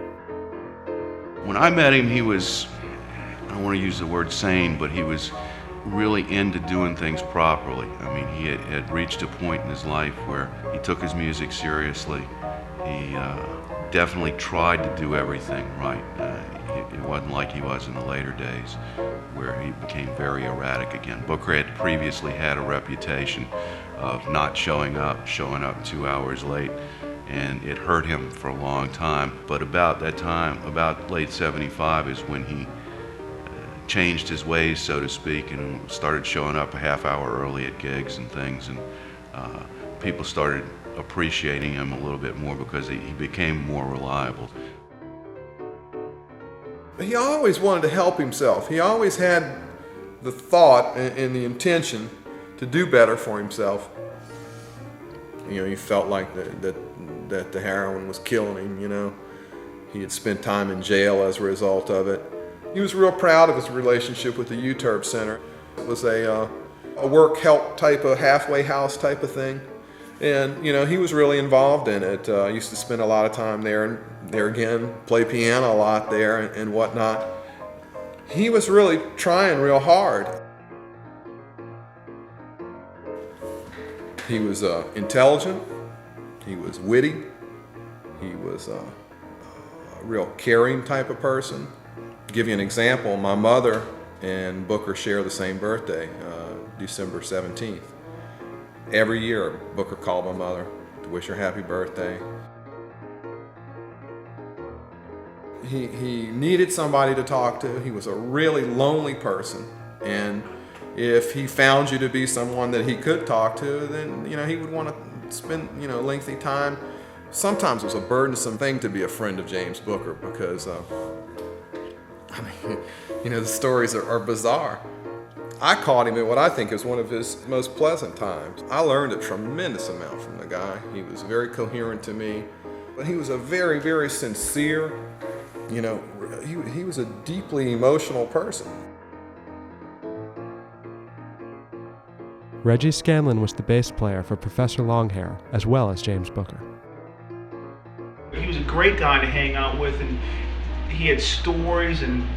When I met him, he was, I don't want to use the word sane, but he was really into doing things properly. I mean, he had reached a point in his life where he took his music seriously. He definitely tried to do everything right. It wasn't like he was in the later days where he became very erratic again. Booker had previously had a reputation of not showing up 2 hours late, and it hurt him for a long time. But about that time, about late 75 is when he changed his ways, so to speak, and started showing up a half hour early at gigs and things, and people started appreciating him a little bit more because he became more reliable. He always wanted to help himself. He always had the thought and the intention to do better for himself. You know, he felt like that the heroin was killing him, you know. He had spent time in jail as a result of it. He was real proud of his relationship with the UTERB Center. It was a work help type of halfway house type of thing. And, you know, he was really involved in it. Used to spend a lot of time there, and there again, play piano a lot there and whatnot. He was really trying real hard. He was intelligent, he was witty, he was a real caring type of person. To give you an example, my mother and Booker share the same birthday, December 17th. Every year, Booker called my mother to wish her happy birthday. He needed somebody to talk to. He was a really lonely person, and if he found you to be someone that he could talk to, then, you know, he would want to spend, you know, lengthy time. Sometimes it was a burdensome thing to be a friend of James Booker because, I mean, you know, the stories are bizarre. I caught him at what I think is one of his most pleasant times. I learned a tremendous amount from the guy. He was very coherent to me, but he was a very, very sincere, you know, he was a deeply emotional person. Reggie Scanlon was the bass player for Professor Longhair, as well as James Booker. He was a great guy to hang out with, and he had stories, and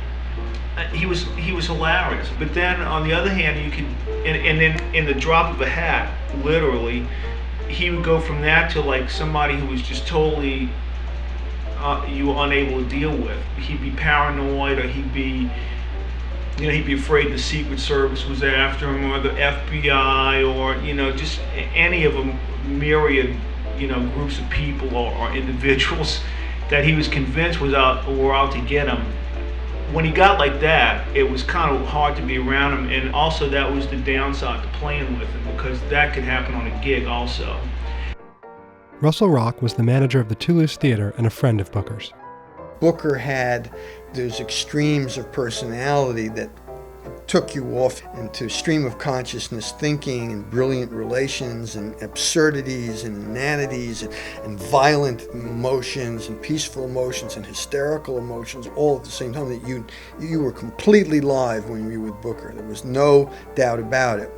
he was hilarious. But then on the other hand, you could, and then in the drop of a hat, literally, he would go from that to like somebody who was just totally you were unable to deal with. He'd be paranoid, or he'd be afraid the Secret Service was after him, or the FBI, or, you know, just any of a myriad, you know, groups of people or individuals that he was convinced were out to get him. When he got like that, it was kind of hard to be around him, and also that was the downside to playing with him, because that could happen on a gig also. Russell Rock was the manager of the Toulouse Theater and a friend of Booker's. Booker had those extremes of personality that took you off into stream of consciousness thinking and brilliant relations and absurdities and inanities and violent emotions and peaceful emotions and hysterical emotions all at the same time, that you were completely live when you were with Booker. There was no doubt about it.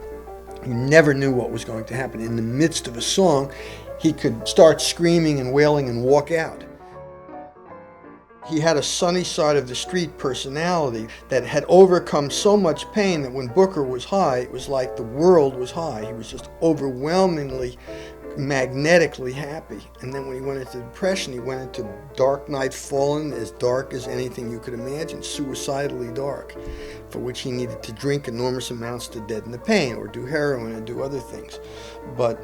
You never knew what was going to happen. In the midst of a song, he could start screaming and wailing and walk out. He had a sunny side of the street personality that had overcome so much pain that when Booker was high, it was like the world was high. He was just overwhelmingly, magnetically happy. And then when he went into depression, he went into Dark Night Fallen, as dark as anything you could imagine, suicidally dark, for which he needed to drink enormous amounts to deaden the pain, or do heroin, or do other things. But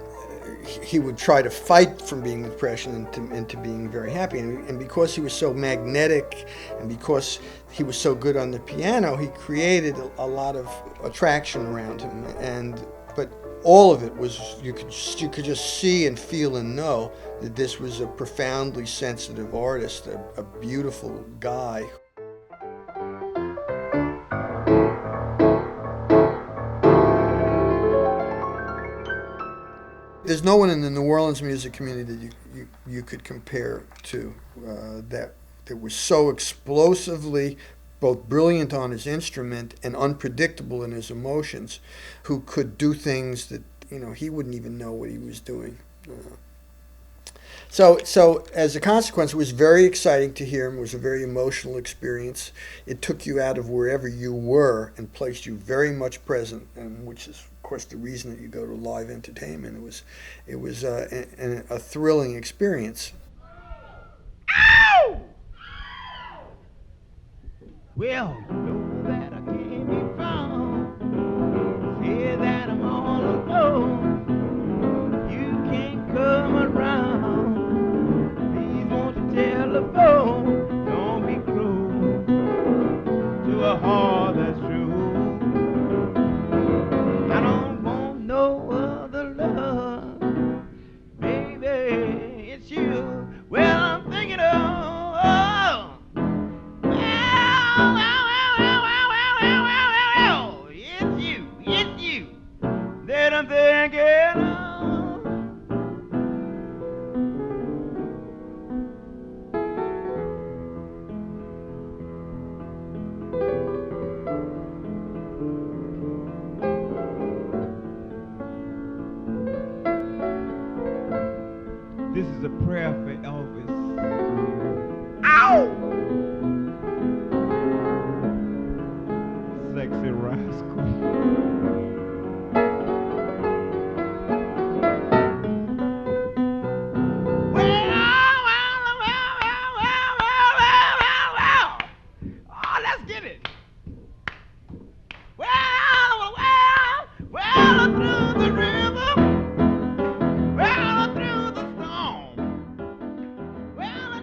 he would try to fight from being with depression into being very happy. And because he was so magnetic, and because he was so good on the piano, he created a lot of attraction around him. But all of it was, you could just see and feel and know that this was a profoundly sensitive artist, a beautiful guy. There's no one in the New Orleans music community that you could compare to that was so explosively both brilliant on his instrument and unpredictable in his emotions, who could do things that he wouldn't even know what he was doing. So as a consequence, it was very exciting to hear him. It was a very emotional experience. It took you out of wherever you were and placed you very much present, and which is, of course, the reason that you go to live entertainment. It was a thrilling experience. Ow! Well, know that I can't be found. Say that I'm all alone. You can't come around. Please won't you telephone? Don't be cruel to a heart that's true. I don't want no other love, baby. It's you. Well, I'm thinking of. I'm thinking of. This is a prayer for Elvis. Ow! Sexy rascal.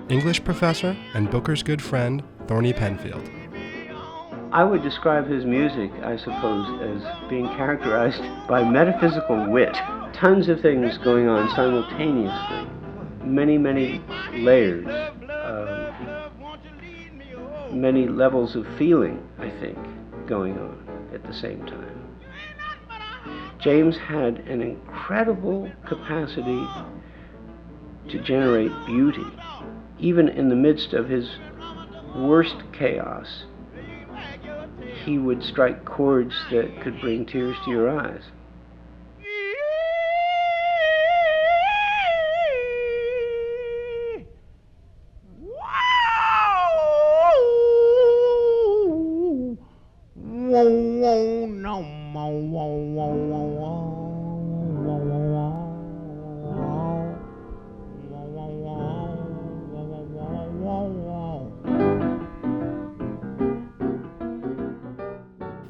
English professor and Booker's good friend, Thorny Penfield. I would describe his music, I suppose, as being characterized by metaphysical wit. Tons of things going on simultaneously. Many, many layers. Many levels of feeling, I think, going on at the same time. James had an incredible capacity to generate beauty, even in the midst of his worst chaos. He would strike chords that could bring tears to your eyes.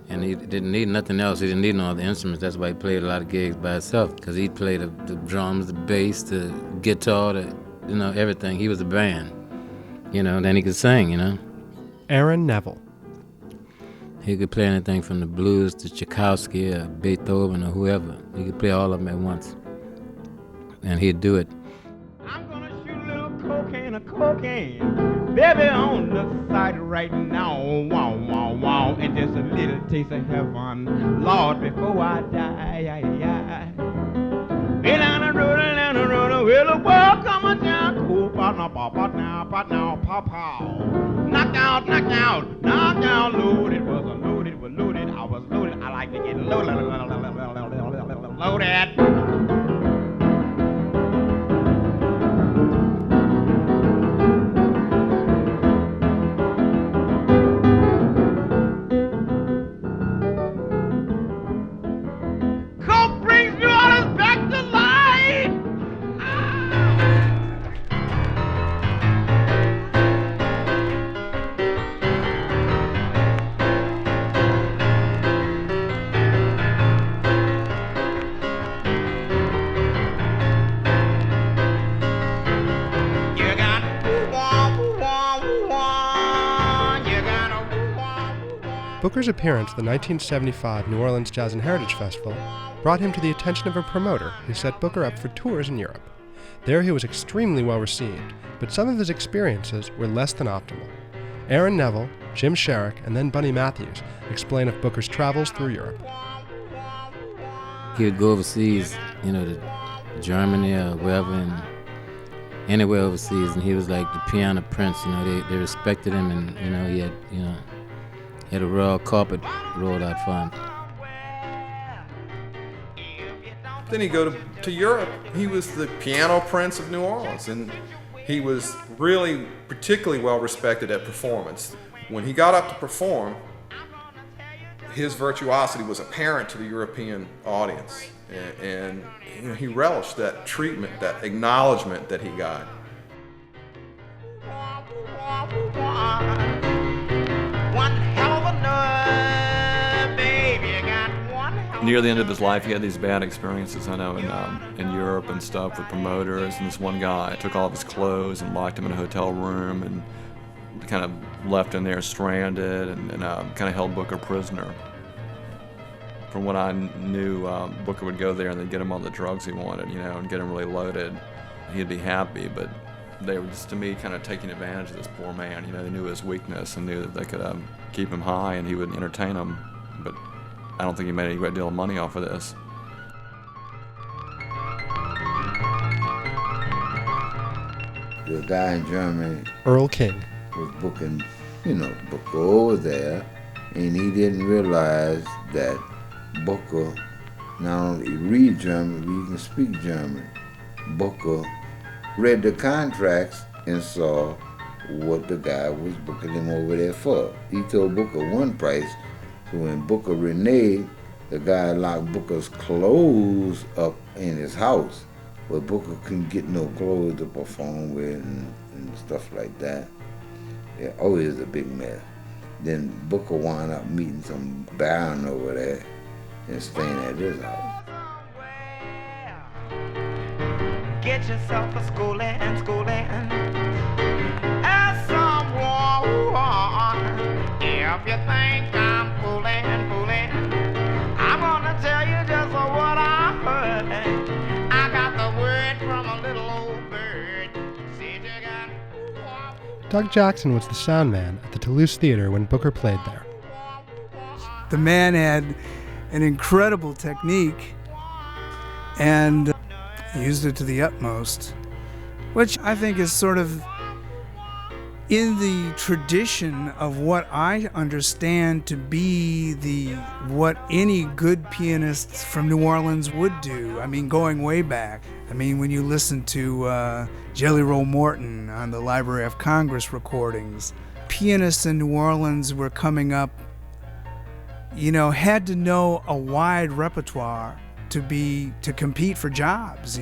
And he didn't need nothing else. He didn't need no other instruments. That's why he played a lot of gigs by himself, because he'd play the drums, the bass, the guitar, everything. He was a band, then he could sing, Aaron Neville. He could play anything from the blues to Tchaikovsky or Beethoven or whoever. He could play all of them at once. And he'd do it. I'm gonna shoot a little cocaine, baby, on the side right now, wow, wow, wow, and just a little taste of heaven, Lord, before I die. Been on the road, well, the world come down, cool, partner, now, pop, knocked out, loaded, was loaded, I was loaded, I like to get loaded. Booker's appearance at the 1975 New Orleans Jazz and Heritage Festival brought him to the attention of a promoter who set Booker up for tours in Europe. There he was extremely well received, but some of his experiences were less than optimal. Aaron Neville, Jim Sherrick, and then Bunny Matthews explain of Booker's travels through Europe. He would go overseas, to Germany or wherever, and anywhere overseas, and he was like the piano prince. They respected him, and he had a royal carpet rolled out for him. Then he'd go to Europe. He was the piano prince of New Orleans, and he was really particularly well respected at performance. When he got up to perform, his virtuosity was apparent to the European audience, and he relished that treatment, that acknowledgement that he got. Near the end of his life, he had these bad experiences, I know, in Europe and stuff with promoters. And this one guy took all of his clothes and locked him in a hotel room and kind of left him there stranded and kind of held Booker prisoner. From what I knew, Booker would go there and they'd get him all the drugs he wanted, and get him really loaded. He'd be happy, but they were just, to me, kind of taking advantage of this poor man. They knew his weakness and knew that they could keep him high and he would entertain them. But I don't think he made a great deal of money off of this. The guy in Germany, Earl King, was booking, Booker over there, and he didn't realize that Booker not only read German, but he can speak German. Booker read the contracts and saw what the guy was booking him over there for. He told Booker one price. So when Booker reneged, the guy locked Booker's clothes up in his house, where Booker couldn't get no clothes to perform with and stuff like that. Yeah, always a big mess. Then Booker wound up meeting some baron over there and staying at his house. Get yourself a schooling, as someone. If you think I'm fooling, I'm gonna tell you just what I heard. I got the word from a little old bird. Said you got. Doug Jackson was the sound man at the Toulouse Theater when Booker played there. The man had an incredible technique and used it to the utmost, which I think is sort of in the tradition of what I understand to be what any good pianist from New Orleans would do. I mean, going way back. I mean, when you listen to Jelly Roll Morton on the Library of Congress recordings, pianists in New Orleans were coming up, had to know a wide repertoire to compete for jobs,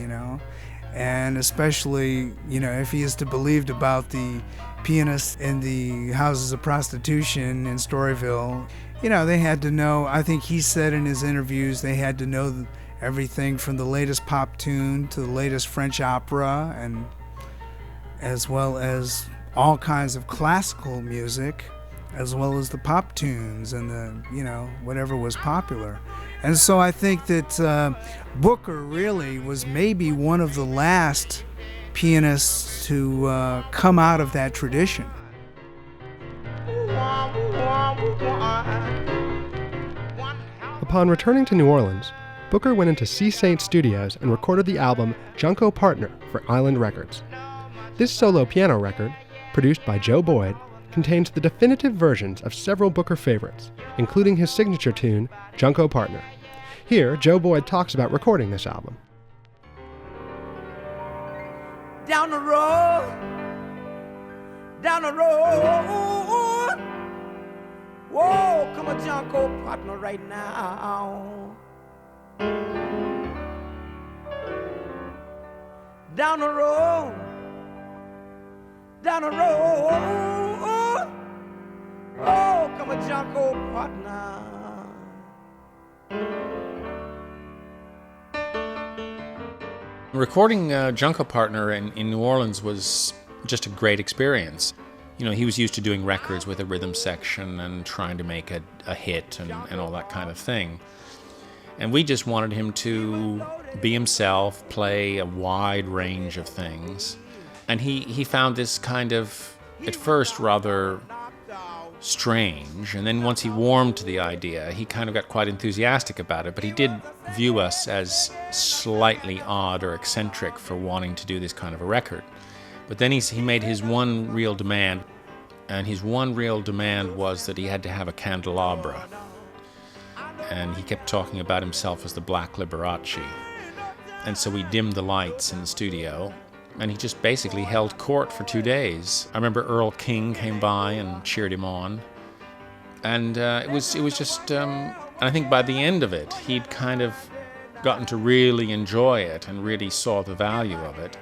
and especially, if he is to be believed about the pianists in the houses of prostitution in Storyville, they had to know, I think he said in his interviews, they had to know everything from the latest pop tune to the latest French opera, and as well as all kinds of classical music, as well as the pop tunes and the, whatever was popular. And so I think that Booker really was maybe one of the last pianists to come out of that tradition. Upon returning to New Orleans, Booker went into C. Saint Studios and recorded the album Junko Partner for Island Records. This solo piano record, produced by Joe Boyd, contains the definitive versions of several Booker favorites, including his signature tune, Junko Partner. Here, Joe Boyd talks about recording this album. Down the road, whoa, come a Junko Partner right now. Down the road, oh, come a Junko Partner. Recording Junko Partner in New Orleans was just a great experience. You know, he was used to doing records with a rhythm section and trying to make a hit and all that kind of thing. And we just wanted him to be himself, play a wide range of things. And he found this kind of, at first, rather strange. And then once he warmed to the idea, he kind of got quite enthusiastic about it. But he did view us as slightly odd or eccentric for wanting to do this kind of a record. But then he made his one real demand. And his one real demand was that he had to have a candelabra. And he kept talking about himself as the Black Liberace. And so we dimmed the lights in the studio, and he just basically held court for 2 days. I remember Earl King came by and cheered him on. And it was just, and I think by the end of it, he'd kind of gotten to really enjoy it and really saw the value of it.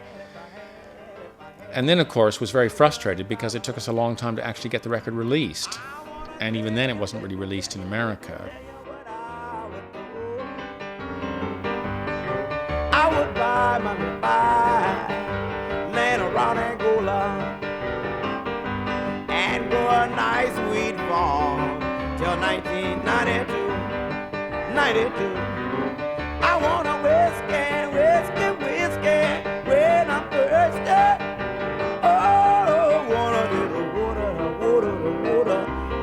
And then, of course, was very frustrated because it took us a long time to actually get the record released. And even then, it wasn't really released in America. I would buy land around Angola and grow a nice wheat farm till 1992. I want a whiskey when I'm thirsty. Oh, want a little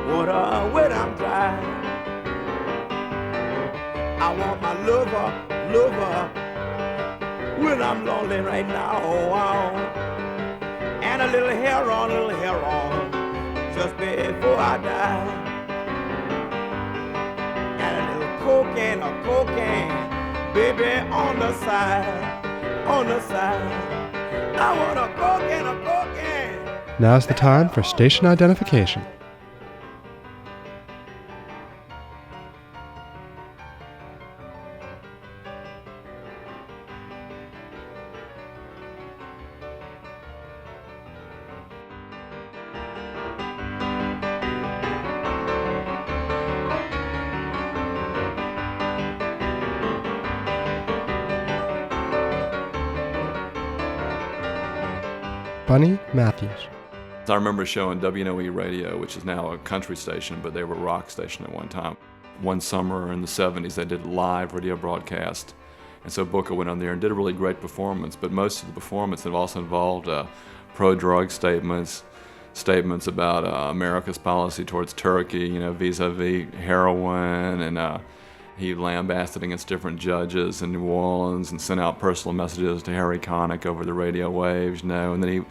water when I'm dry. I want my lover when I'm lonely right now, and a little hair on, just before I die, and a little cocaine, baby, on the side, I want a cocaine. Now's the time for station identification. Bunny Matthews. I remember showing WNOE Radio, which is now a country station, but they were a rock station at one time. One summer in the 70s, they did live radio broadcast. And so Booker went on there and did a really great performance, but most of the performance also involved pro-drug statements about America's policy towards Turkey, vis-a-vis heroin, and he lambasted against different judges in New Orleans and sent out personal messages to Harry Connick over the radio waves, and then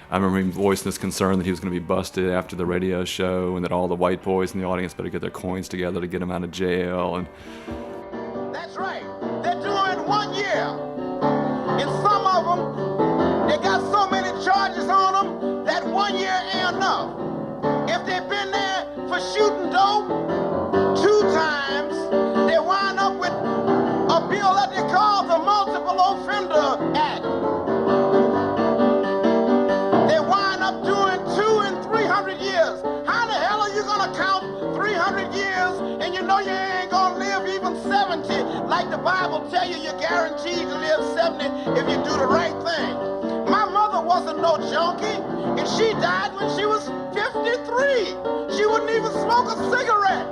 I remember him voicing this concern that he was going to be busted after the radio show and that all the white boys in the audience better get their coins together to get him out of jail. And that's right. They're doing 1 year. And some of them, they got so many charges on them that 1 year ain't enough. If they've been there for shooting dope 2 times, they wind up with a bill that they call the Multiple Offender Act. They wind up doing 200 and 300 years. How the hell are you gonna count 300 years and you know you ain't gonna live even 70? Like the Bible tell you, you're guaranteed to live 70 if you do the right thing. My mother wasn't no junkie, and she died when she was 53. She wouldn't even smoke a cigarette.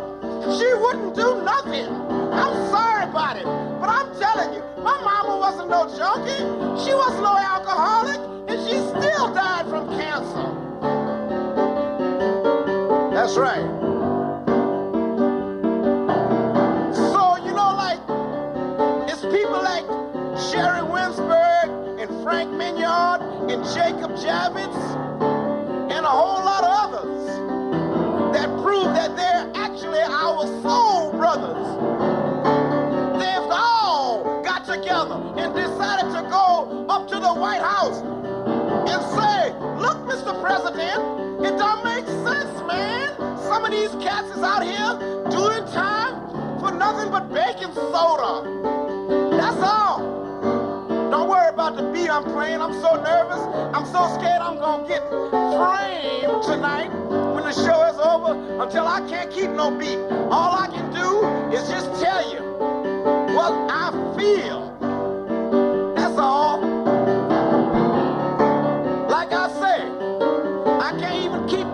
She wouldn't do nothing. I'm sorry about it, but I'm telling you, my mama wasn't no junkie. She wasn't no alcoholic, and she still died from cancer. That's right. So, it's people like Sherry Winsberg and Frank Mignard and Jacob Javits and a whole lot of others that prove that they're actually our soul brothers. They've all got together and decided to go up to the White House and say, look, Mr. President, it don't make sense, man. Some of these cats is out here doing time for nothing but baking soda. That's all. Don't worry about the beat I'm playing. I'm so nervous. I'm so scared I'm gonna get framed tonight when the show is over until I can't keep no beat. All I can do is just tell you what I feel. That's all. Like I say, I can't even keep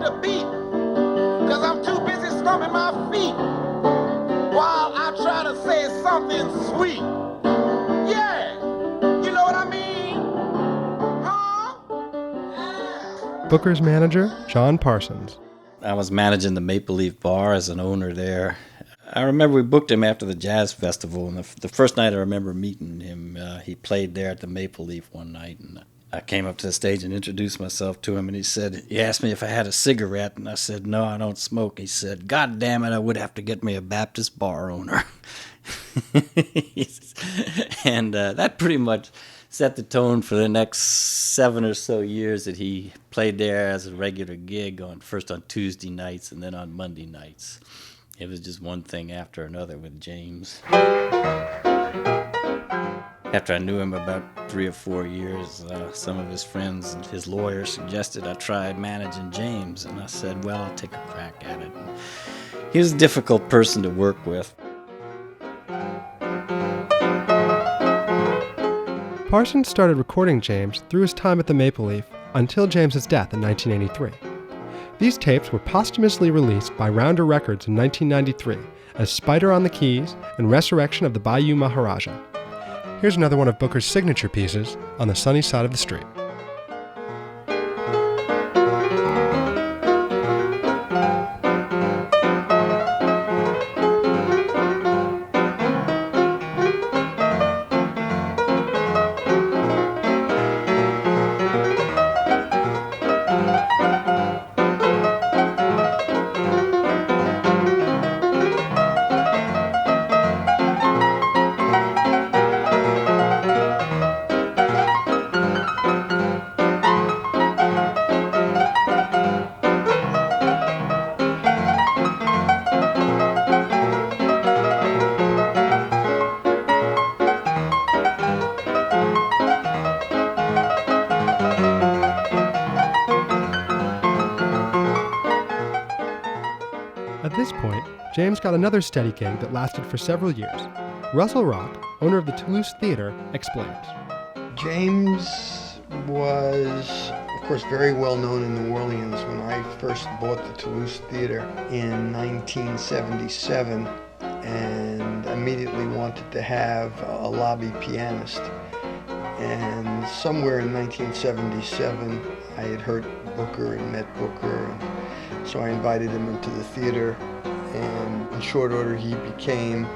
while I try to say something sweet. Yeah, you know what I mean? Booker's manager, John Parsons. I was managing the Maple Leaf Bar as an owner there. I remember we booked him after the jazz festival, and the first night I remember meeting him, he played there at the Maple Leaf one night, and I came up to the stage and introduced myself to him, and he asked me if I had a cigarette, and I said, no, I don't smoke. He said, God damn it, I would have to get me a Baptist bar owner. And that pretty much set the tone for the next 7 or so years that he played there as a regular gig, first on Tuesday nights and then on Monday nights. It was just one thing after another with James. After I knew him about 3 or 4 years, some of his friends and his lawyer suggested I try managing James, and I said, well, I'll take a crack at it. And he was a difficult person to work with. Parsons started recording James through his time at the Maple Leaf until James's death in 1983. These tapes were posthumously released by Rounder Records in 1993 as Spider on the Keys and Resurrection of the Bayou Maharajah. Here's another one of Booker's signature pieces, On the Sunny Side of the Street. At this point, James got another steady gig that lasted for several years. Russell Rock, owner of the Toulouse Theatre, explains. James was, of course, very well known in New Orleans. When I first bought the Toulouse Theatre in 1977, and immediately wanted to have a lobby pianist. And somewhere in 1977, I had heard Booker and met Booker, and so I invited him into the theater, and in short order he became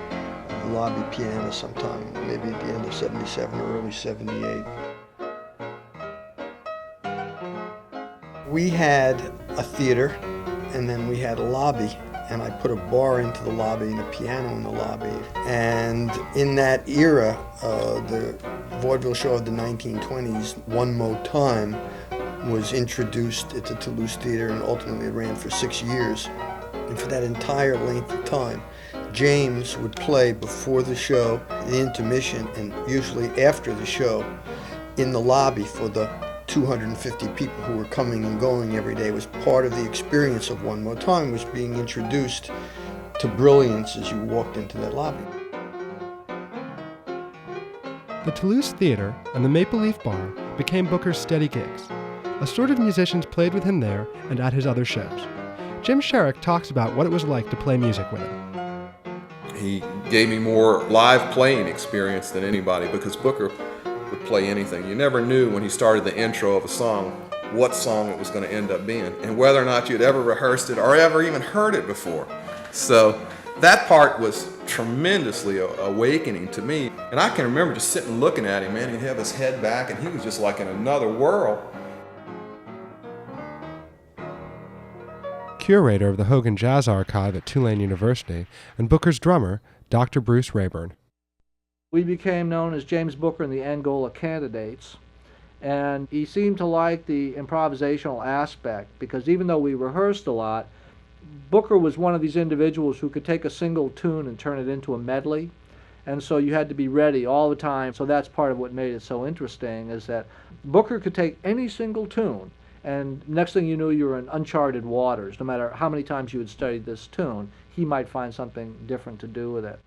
the lobby pianist sometime, maybe at the end of 77 or early 78. We had a theater, and then we had a lobby, and I put a bar into the lobby and a piano in the lobby. And in that era, the vaudeville show of the 1920s, One Mo' Time, was introduced at the Toulouse Theatre, and ultimately it ran for 6 years. And for that entire length of time, James would play before the show, the intermission, and usually after the show in the lobby for the 250 people who were coming and going every day. It was part of the experience of One More Time, was being introduced to brilliance as you walked into that lobby. The Toulouse Theatre and the Maple Leaf Bar became Booker's steady gigs. Assorted musicians played with him there and at his other shows. Jim Sherrick talks about what it was like to play music with him. He gave me more live playing experience than anybody, because Booker would play anything. You never knew when he started the intro of a song what song it was going to end up being, and whether or not you'd ever rehearsed it or ever even heard it before. So that part was tremendously awakening to me. And I can remember just sitting looking at him, man. He'd have his head back and he was just like in another world. Curator of the Hogan Jazz Archive at Tulane University, and Booker's drummer, Dr. Bruce Rayburn. We became known as James Booker and the Angola Candidates, and he seemed to like the improvisational aspect, because even though we rehearsed a lot, Booker was one of these individuals who could take a single tune and turn it into a medley, and so you had to be ready all the time. So that's part of what made it so interesting, is that Booker could take any single tune, and next thing you knew, you were in uncharted waters. No matter how many times you had studied this tune, he might find something different to do with it.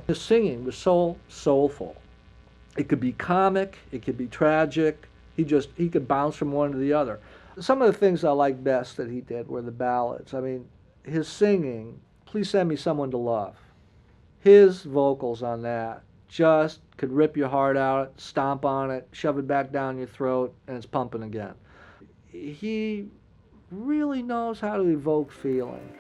His singing was so soulful. It could be comic, it could be tragic. He could bounce from one to the other. Some of the things I liked best that he did were the ballads. I mean, his singing, Please Send Me Someone to Love. His vocals on that just could rip your heart out, stomp on it, shove it back down your throat, and it's pumping again. He really knows how to evoke feeling.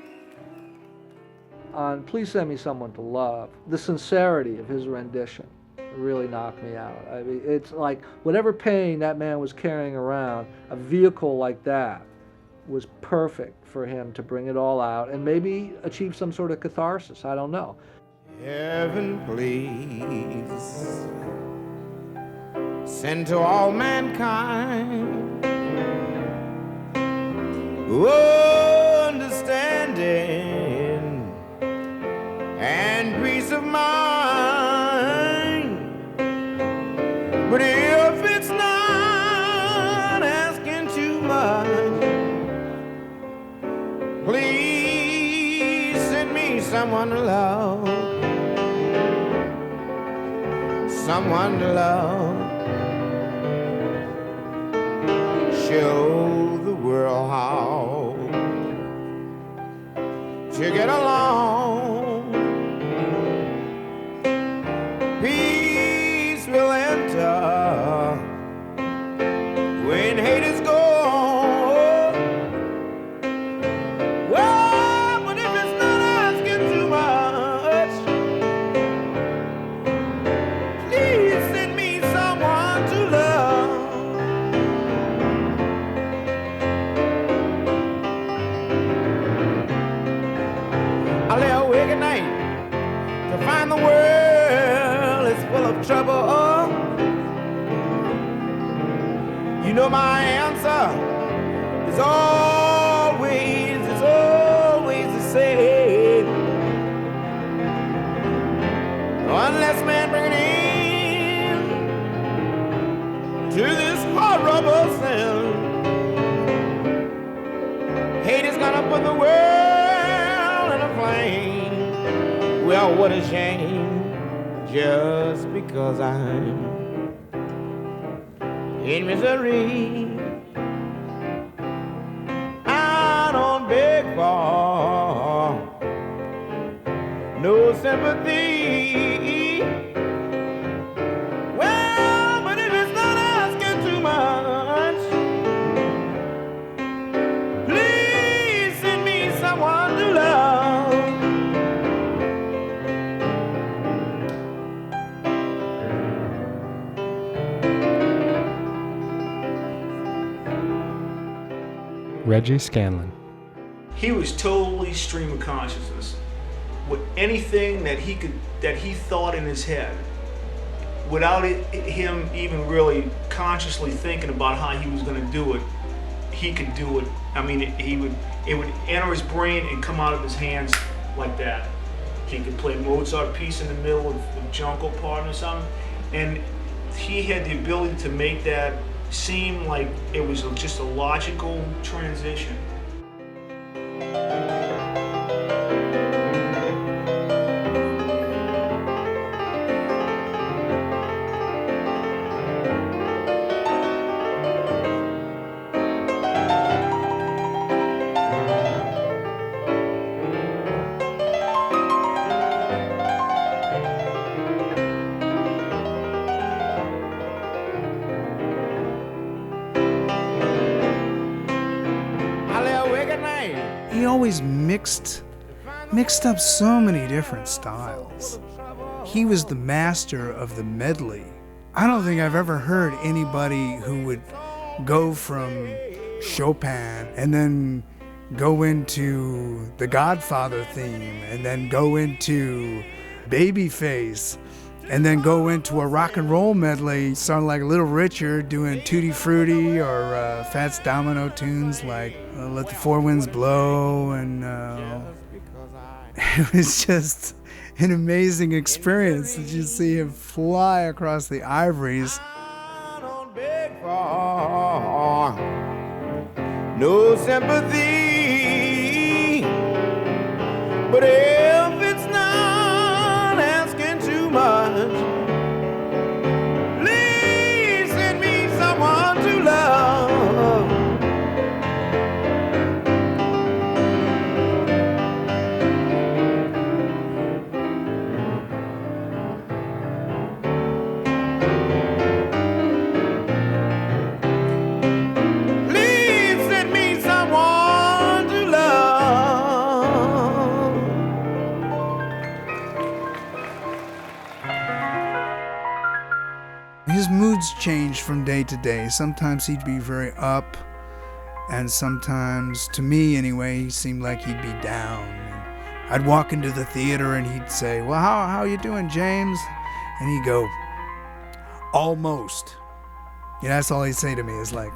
On Please Send Me Someone to Love, the sincerity of his rendition really knocked me out. I mean, it's like whatever pain that man was carrying around, a vehicle like that was perfect for him to bring it all out and maybe achieve some sort of catharsis. I don't know. Heaven, please send to all mankind understanding and peace of mind. But if it's not asking too much, please send me someone to love. Someone to love. Show the world how to get along. Peace will enter when hate is gone. Well, but if it's not asking too much, please send me someone to love. I lay awake at night to find the world is full of trouble. You know my answer is always the same. Unless man bring it in to this horrible sin, hate is gonna put the world in a flame. Well, what a shame, just because I'm in misery. I don't beg for no sympathy. Well, but if it's not asking too much, please send me someone to love. Reggie Scanlon. He was totally stream of consciousness. With anything that he thought in his head, without him even really consciously thinking about how he was going to do it, he could do it. I mean, it would enter his brain and come out of his hands like that. He could play Mozart piece in the middle of a jungle part or something, and he had the ability to make that seem like it was just a logical transition. He always mixed up so many different styles. He was the master of the medley. I don't think I've ever heard anybody who would go from Chopin and then go into the Godfather theme and then go into Babyface and then go into a rock and roll medley, sound like Little Richard doing Tutti Frutti or Fats Domino tunes like Let the Four Winds Blow, and it was just an amazing experience to just see him fly across the ivories. No sympathy, but if it's not asking too much, please send me someone to love. His moods changed from day to day. Sometimes he'd be very up, and sometimes, to me anyway, he seemed like he'd be down. I'd walk into the theater and he'd say, "Well, how you doing, James?" And he'd go, "Almost." You know, that's all he'd say to me is like,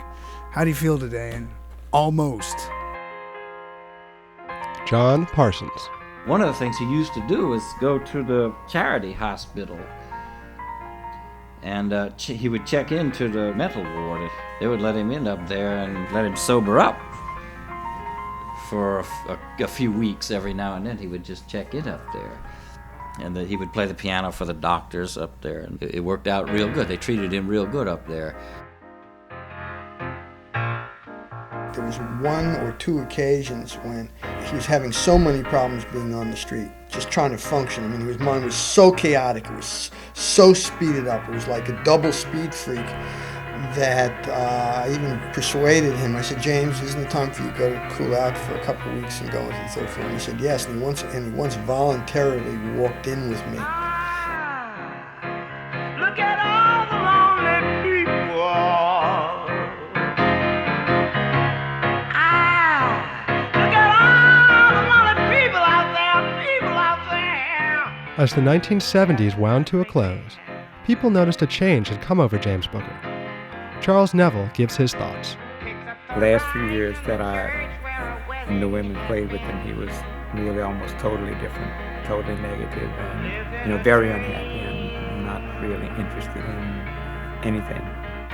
"How do you feel today?" And almost. John Parsons. One of the things he used to do was go to the charity hospital, and he would check into the mental ward. They would let him in up there and let him sober up for a few weeks. Every now and then he would just check in up there, and he would play the piano for the doctors up there, and it worked out real good. They treated him real good up there. There was one or two occasions when he was having so many problems being on the street, just trying to function. I mean, his mind was so chaotic, it was so speeded up, it was like a double speed freak, that I even persuaded him. I said, "James, isn't it time for you to go to cool out for a couple of weeks and go into the third floor?" And he said, "Yes," and he once voluntarily walked in with me. Look at all the lonely people. Look at all the lonely people out there, As the 1970s wound to a close, people noticed a change had come over James Booker. Charles Neville gives his thoughts. The last few years that I knew him and played with him, he was really almost totally different, totally negative, and very unhappy and not really interested in anything.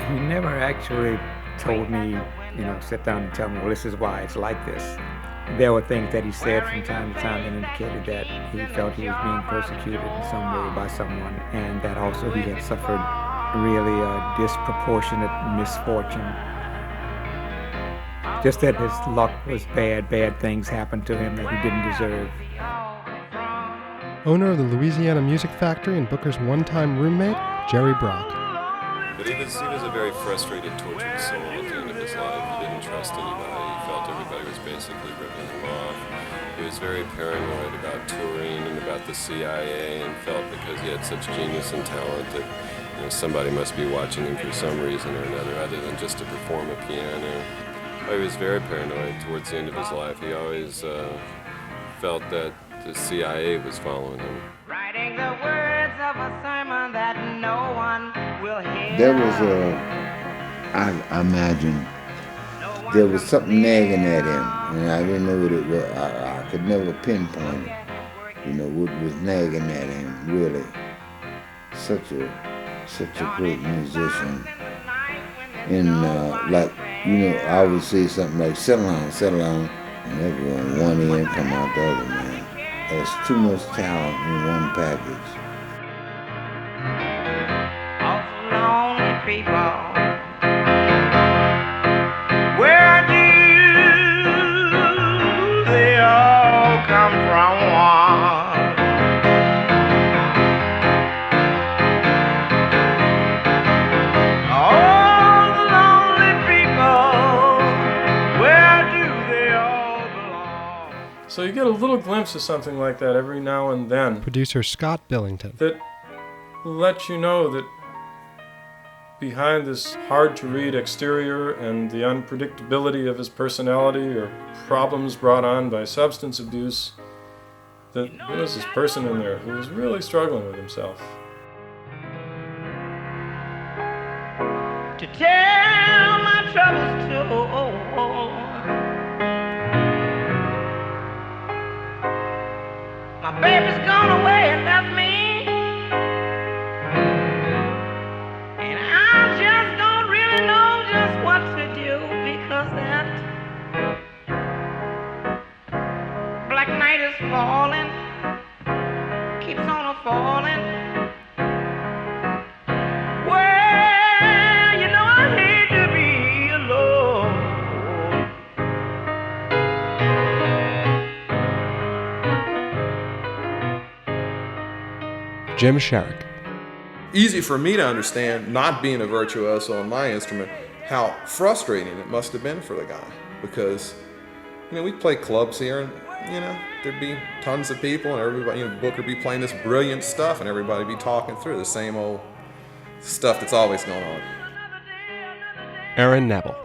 He never actually told me, sit down and tell me, well, this is why it's like this. There were things that he said from time to time that indicated that he felt he was being persecuted in some way by someone, and that also he had suffered really a disproportionate misfortune. Just that his luck was bad things happened to him that he didn't deserve. Owner of the Louisiana Music Factory and Booker's one-time roommate, Jerry Brock. But he was a very frustrated, tortured soul at the end of his life. He didn't trust anybody. He felt everybody was basically ripping him off. He was very paranoid about touring and about the CIA, and felt because he had such genius and talent that somebody must be watching him for some reason or another other than just to perform a piano. He was very paranoid towards the end of his life. He always felt that the CIA was following him. writing the words of a sermon that no one will hear. There was I imagine, there was something nagging at him, and I didn't know what it was. I could never pinpoint it, what was nagging at him, really. Such a great musician. And I would say something like, settle on, and that go on one end, come out the other, man. There's too much talent in one package. Of lonely people, where do they all come from? So you get a little glimpse of something like that every now and then. Producer Scott Billington. That lets you know that behind this hard-to-read exterior and the unpredictability of his personality or problems brought on by substance abuse, that there was this person in there who was really struggling with himself. To tell my troubles to. My baby's gone away and left me, and I just don't really know just what to do, because that black night is falling, keeps on a-falling. Well, I hate to be alone. Jim Sherrick. Easy for me to understand, not being a virtuoso on my instrument, how frustrating it must have been for the guy. Because, we'd play clubs here and, there'd be tons of people and everybody, Booker be playing this brilliant stuff and everybody be talking through the same old stuff that's always going on. Aaron Neville.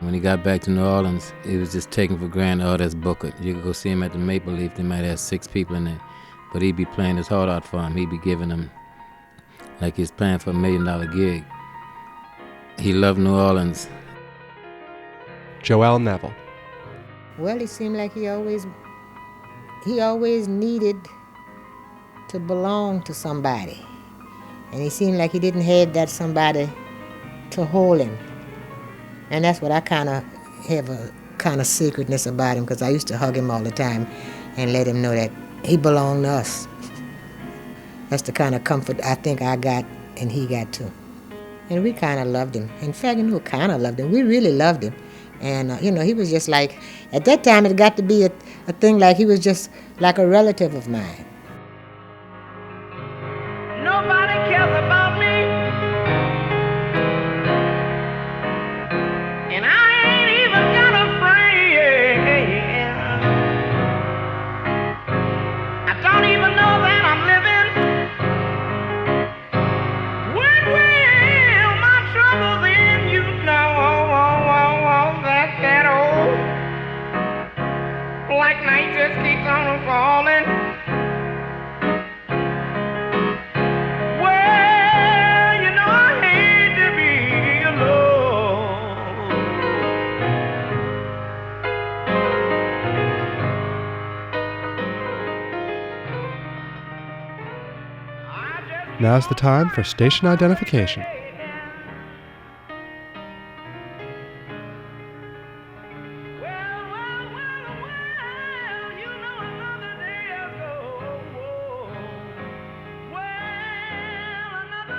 When he got back to New Orleans, he was just taking for granted, oh, that's Booker. You could go see him at the Maple Leaf, they might have 6 people in there. But he'd be playing his heart out for him. He'd be giving them like he was playing for $1 million gig. He loved New Orleans. Joel Neville. Well, it seemed like he always needed to belong to somebody. And he seemed like he didn't have that somebody to hold him. And that's what I kind of have a kind of secretness about him, because I used to hug him all the time and let him know that he belonged to us. That's the kind of comfort I think I got and he got too. And we kind of loved him. In fact, kind of loved him. We really loved him. And, he was just like, at that time it got to be a thing like he was just like a relative of mine. Nobody cares about me, and I ain't even got a friend. I don't even know that I'm living. When will my troubles end? You know that old black night just keeps on falling. Now's the time for station identification.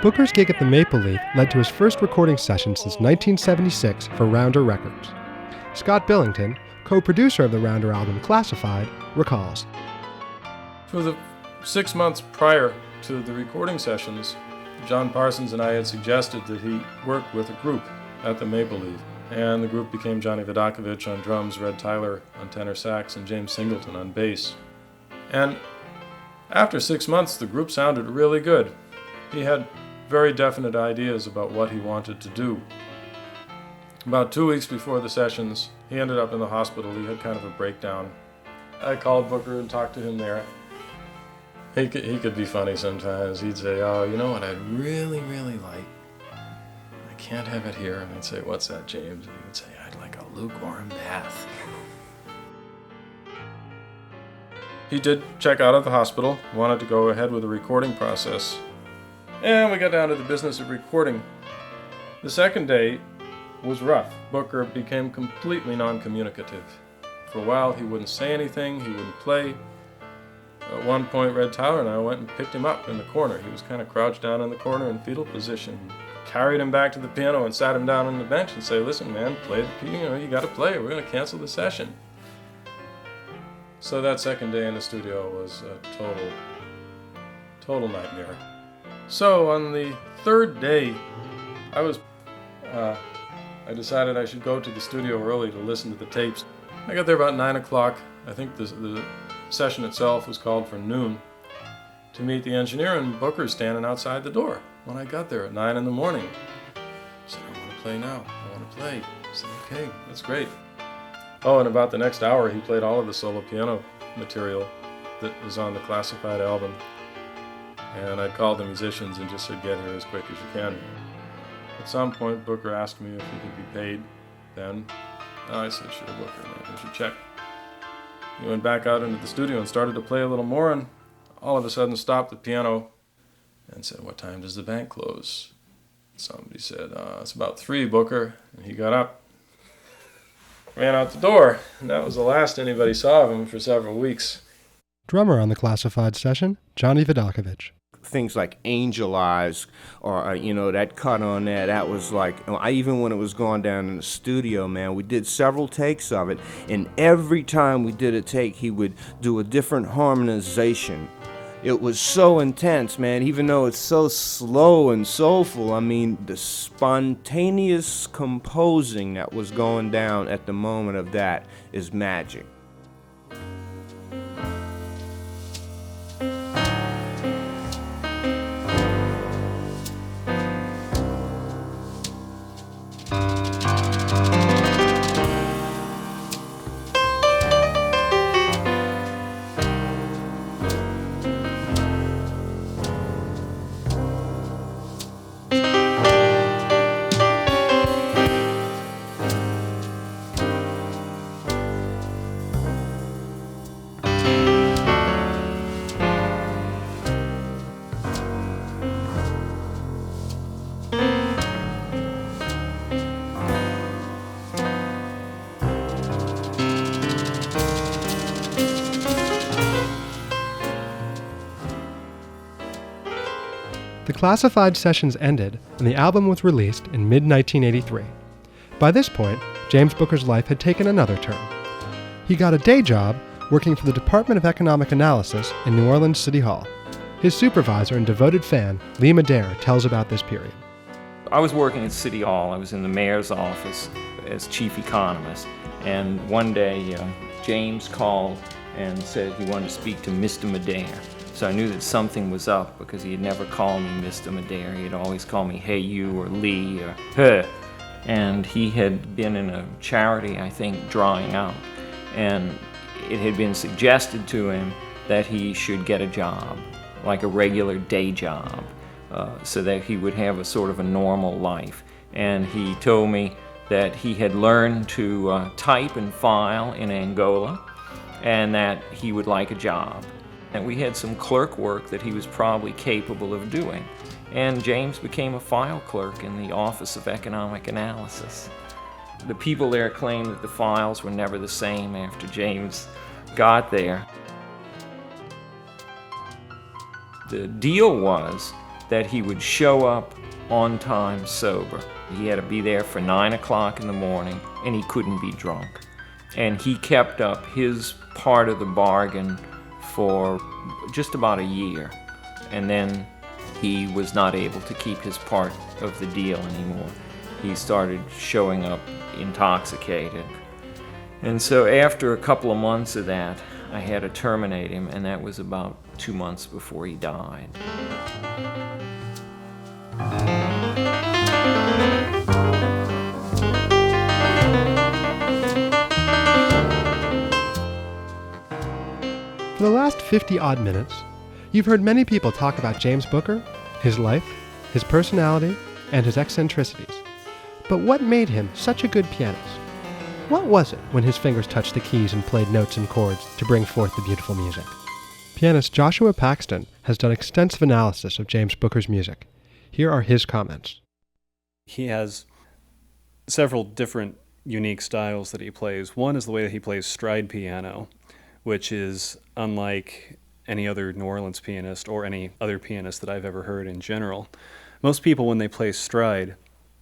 Booker's gig at the Maple Leaf led to his first recording session since 1976 for Rounder Records. Scott Billington, co-producer of the Rounder album Classified, recalls. For the 6 months prior to the recording sessions, John Parsons and I had suggested that he work with a group at the Maple Leaf, and the group became Johnny Vidakovich on drums, Red Tyler on tenor sax, and James Singleton on bass. And after 6 months, the group sounded really good. He had very definite ideas about what he wanted to do. About 2 weeks before the sessions, he ended up in the hospital. He had kind of a breakdown. I called Booker and talked to him there. He could be funny sometimes. He'd say, oh, you know what I'd really, really like? I can't have it here. And I'd say, what's that, James? And he would say, I'd like a lukewarm bath. He did check out of the hospital, wanted to go ahead with the recording process. And we got down to the business of recording. The second day was rough. Booker became completely non-communicative. For a while, he wouldn't say anything, he wouldn't play. At one point, Red Tyler and I went and picked him up in the corner. He was kind of crouched down in the corner in fetal position. Carried him back to the piano and sat him down on the bench and say, listen, man, play the piano, you got to play, we're going to cancel the session. So that second day in the studio was a total nightmare. So on the third day, I decided I should go to the studio early to listen to the tapes. I got there about 9 o'clock. I think the session itself was called for noon, to meet the engineer, and Booker's standing outside the door when I got there at 9 in the morning. I said, I want to play now. I want to play. I said, okay, that's great. Oh, and about the next hour, he played all of the solo piano material that was on the Classified album. And I called the musicians and just said, get here as quick as you can. At some point, Booker asked me if he could be paid then. I said, sure, Booker, man, here's your check. He went back out into the studio and started to play a little more, and all of a sudden stopped the piano and said, what time does the bank close? Somebody said, it's about 3, Booker. And he got up, ran out the door, and that was the last anybody saw of him for several weeks. Drummer on the Classified session, Johnny Vidakovich. Things like Angel Eyes, or that cut on there, that was like, even when it was going down in the studio, man, we did several takes of it, and every time we did a take, he would do a different harmonization. It was so intense, man, even though it's so slow and soulful. I mean, the spontaneous composing that was going down at the moment of that is magic. The classified sessions ended, and the album was released in mid-1983. By this point, James Booker's life had taken another turn. He got a day job working for the Department of Economic Analysis in New Orleans City Hall. His supervisor and devoted fan, Lee Madera, tells about this period. I was working at City Hall. I was in the mayor's office as chief economist. And one day, James called and said he wanted to speak to Mr. Madera. So I knew that something was up because he had never called me Mr. Madera. He'd always call me hey you or Lee or her. And he had been in a charity, I think, drawing out. And it had been suggested to him that he should get a job, like a regular day job, so that he would have a sort of a normal life. And he told me that he had learned to type and file in Angola, and that he would like a job. And we had some clerk work that he was probably capable of doing. And James became a file clerk in the Office of Economic Analysis. The people there claimed that the files were never the same after James got there. The deal was that he would show up on time sober. He had to be there for 9 o'clock in the morning, and he couldn't be drunk. And he kept up his part of the bargain for just about a year, and then he was not able to keep his part of the deal anymore. He started showing up intoxicated. And so after a couple of months of that, I had to terminate him, and that was about 2 months before he died. For the last 50-odd minutes, you've heard many people talk about James Booker, his life, his personality, and his eccentricities. But what made him such a good pianist? What was it when his fingers touched the keys and played notes and chords to bring forth the beautiful music? Pianist Joshua Paxton has done extensive analysis of James Booker's music. Here are his comments. He has several different unique styles that he plays. One is the way that he plays stride piano, which is unlike any other New Orleans pianist or any other pianist that I've ever heard in general. Most people, when they play stride,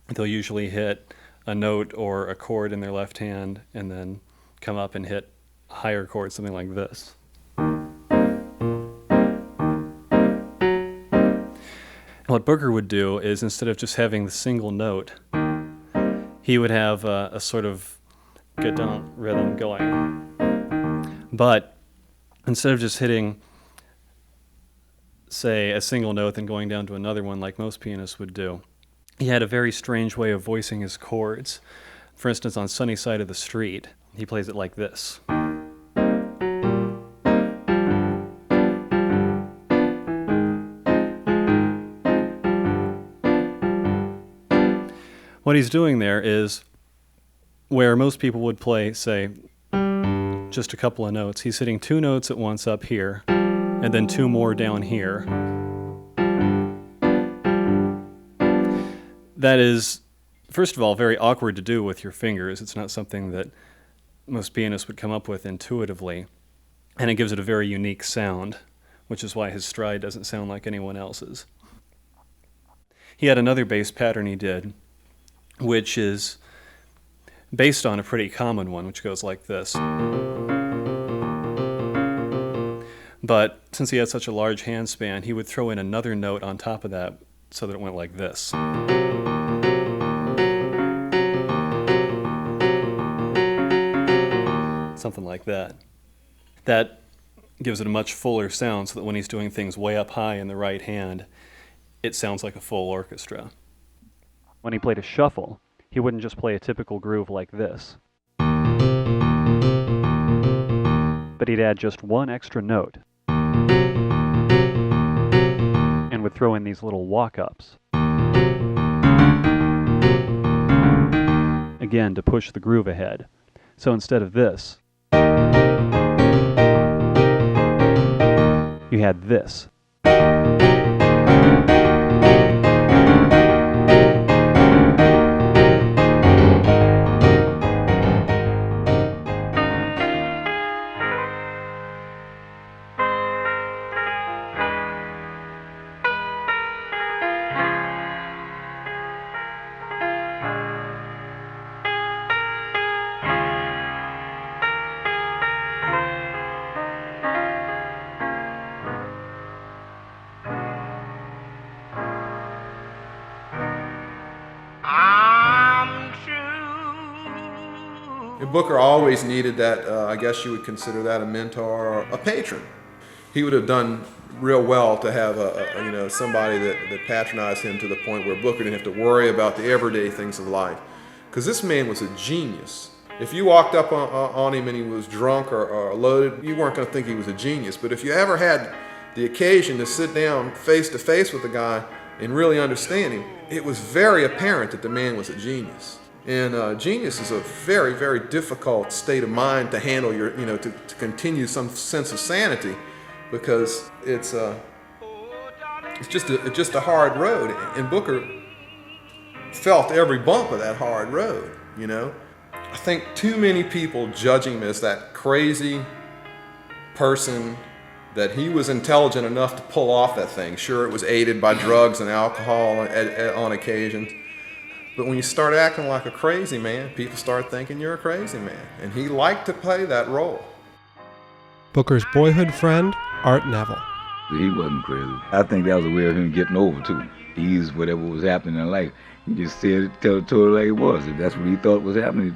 they'll usually hit a note or a chord in their left hand and then come up and hit a higher chord, something like this. What Booker would do is, instead of just having the single note, he would have a sort of get-down rhythm going. But instead of just hitting, say, a single note and going down to another one like most pianists would do, he had a very strange way of voicing his chords. For instance, on Sunny Side of the Street, he plays it like this. What he's doing there is where most people would play, say, just a couple of notes. He's hitting 2 notes at once up here, and then 2 more down here. That is, first of all, very awkward to do with your fingers. It's not something that most pianists would come up with intuitively. And it gives it a very unique sound, which is why his stride doesn't sound like anyone else's. He had another bass pattern he did, which is based on a pretty common one, which goes like this. But since he had such a large hand span, he would throw in another note on top of that so that it went like this. Something like that. That gives it a much fuller sound so that when he's doing things way up high in the right hand, it sounds like a full orchestra. When he played a shuffle, he wouldn't just play a typical groove like this, but he'd add just one extra note and would throw in these little walk-ups, again to push the groove ahead. So instead of this, you had this. And Booker always needed that, I guess you would consider that a mentor or a patron. He would have done real well to have somebody that patronized him to the point where Booker didn't have to worry about the everyday things of life. Because this man was a genius. If you walked up on him and he was drunk or loaded, you weren't going to think he was a genius. But if you ever had the occasion to sit down face to face with the guy and really understand him, it was very apparent that the man was a genius. And genius is a very, very difficult state of mind to handle to continue some sense of sanity, because it's just a hard road. And Booker felt every bump of that hard road, I think too many people judge him as that crazy person, that he was intelligent enough to pull off that thing. Sure, it was aided by drugs and alcohol on occasions. But when you start acting like a crazy man, people start thinking you're a crazy man. And he liked to play that role. Booker's boyhood friend, Aaron Neville. He wasn't crazy. I think that was a way of him getting over, too. He used whatever was happening in life. He just said it, told it like it was. If that's what he thought was happening.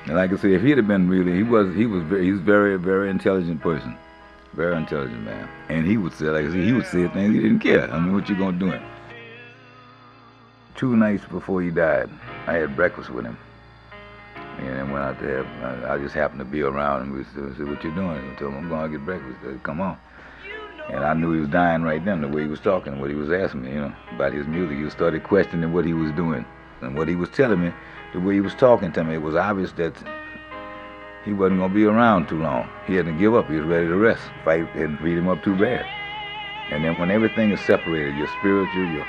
And like I said, if he'd have been really, he was very, very intelligent person. Very intelligent man. And he would say, like I said, he would say things he didn't care. I mean, what you gonna do? 2 nights before he died, I had breakfast with him. And then went out there. I just happened to be around, and we said, what you doing? I told him, I'm going to get breakfast. He said, come on. And I knew he was dying right then, the way he was talking, what he was asking me, about his music. He started questioning what he was doing. And what he was telling me, the way he was talking to me, it was obvious that he wasn't going to be around too long. He had to give up. He was ready to rest. Fight and beat him up too bad. And then when everything is separated, your spiritual,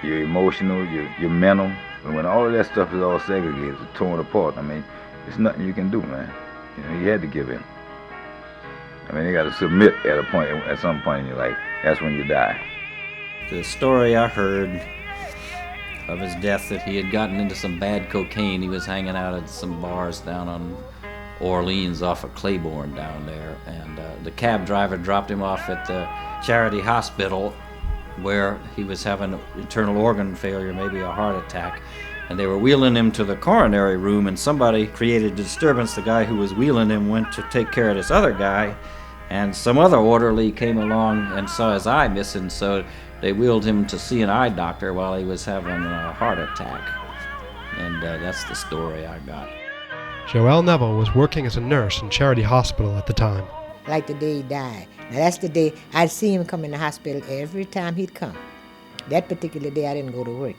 your emotional, your mental, and when all of that stuff is all segregated, torn apart, I mean, there's nothing you can do, man. You had to give in. I mean, you got to submit at some point in your life. That's when you die. The story I heard of his death, that he had gotten into some bad cocaine. He was hanging out at some bars down on Orleans off of Claiborne down there, and the cab driver dropped him off at the Charity Hospital, where he was having internal organ failure, maybe a heart attack, and they were wheeling him to the coronary room, and somebody created a disturbance. The guy who was wheeling him went to take care of this other guy, and some other orderly came along and saw his eye missing, so they wheeled him to see an eye doctor while he was having a heart attack. And that's the story I got. Joelle Neville was working as a nurse in Charity Hospital at the time. Like the day he died. Now that's the day I'd see him come in the hospital every time he'd come. That particular day I didn't go to work.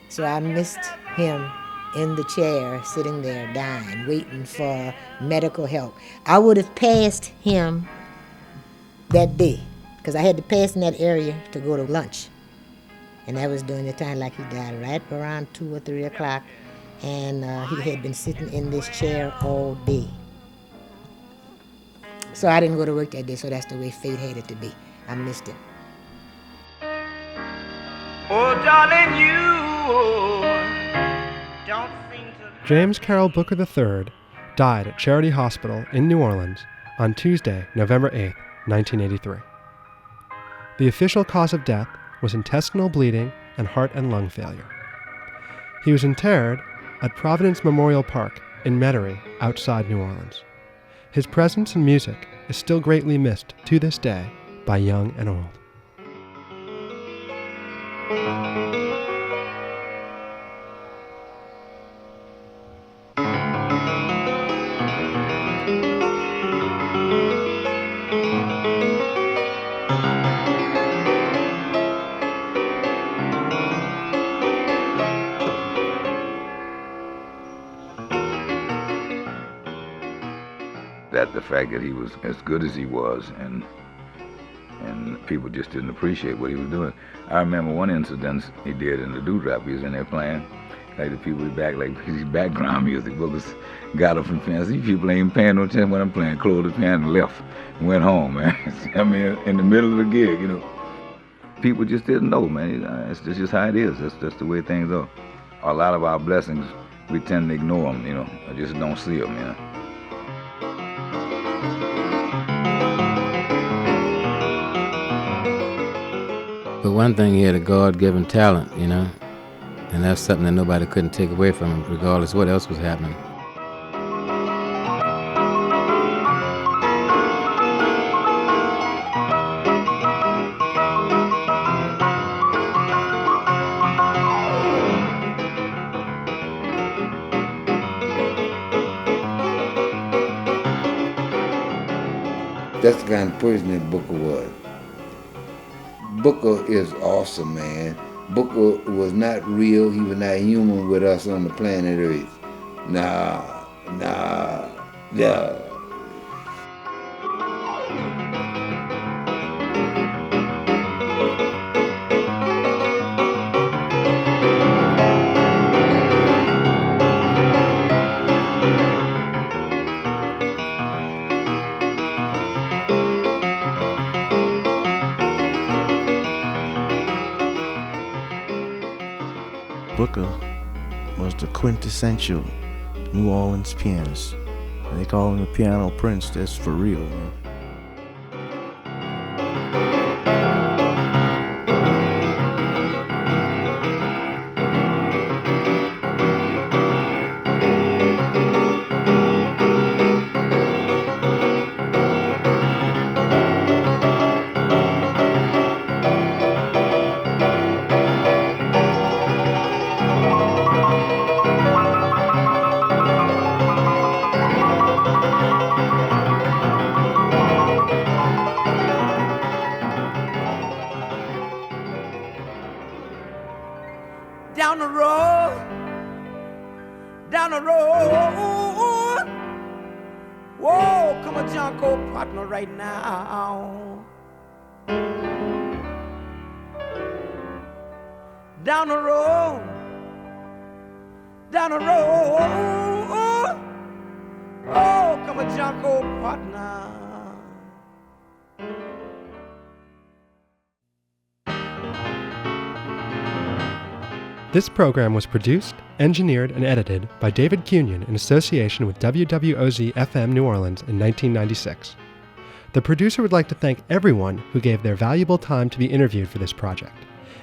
So I missed him in the chair, sitting there dying, waiting for medical help. I would have passed him that day, because I had to pass in that area to go to lunch. And that was during the time like he died, right around 2 or 3 o'clock. And he had been sitting in this chair all day. So I didn't go to work that day, so that's the way fate had it to be. I missed him. Oh, darling, you don't seem to... James Carroll Booker III died at Charity Hospital in New Orleans on Tuesday, November 8, 1983. The official cause of death was intestinal bleeding and heart and lung failure. He was interred at Providence Memorial Park in Metairie, outside New Orleans. His presence and music is still greatly missed to this day by young and old. That the fact that he was as good as he was, and people just didn't appreciate what he was doing. I remember one incident he did in the Dewdrop. He was in there playing, like the people back, like his background music. Bookers got up from fans. These people ain't paying no attention when I'm playing. Closed the piano and left and went home, man. I mean, in the middle of the gig, People just didn't know, man. It's just how it is. That's the way things are. A lot of our blessings, we tend to ignore them, I just don't see them, But one thing, he had a God-given talent, and that's something that nobody couldn't take away from him, regardless of what else was happening. That's the kind of person that Booker was. Booker is awesome, man. Booker was not real. He was not human with us on the planet Earth. Nah. Booker was the quintessential New Orleans pianist. They call him the piano prince. That's for real, man. Down the road. Whoa, come on, Junko, partner, right now. Down the road. Oh, come on, Junko, partner. This program was produced, engineered, and edited by David Cunion in association with WWOZ-FM New Orleans in 1996. The producer would like to thank everyone who gave their valuable time to be interviewed for this project,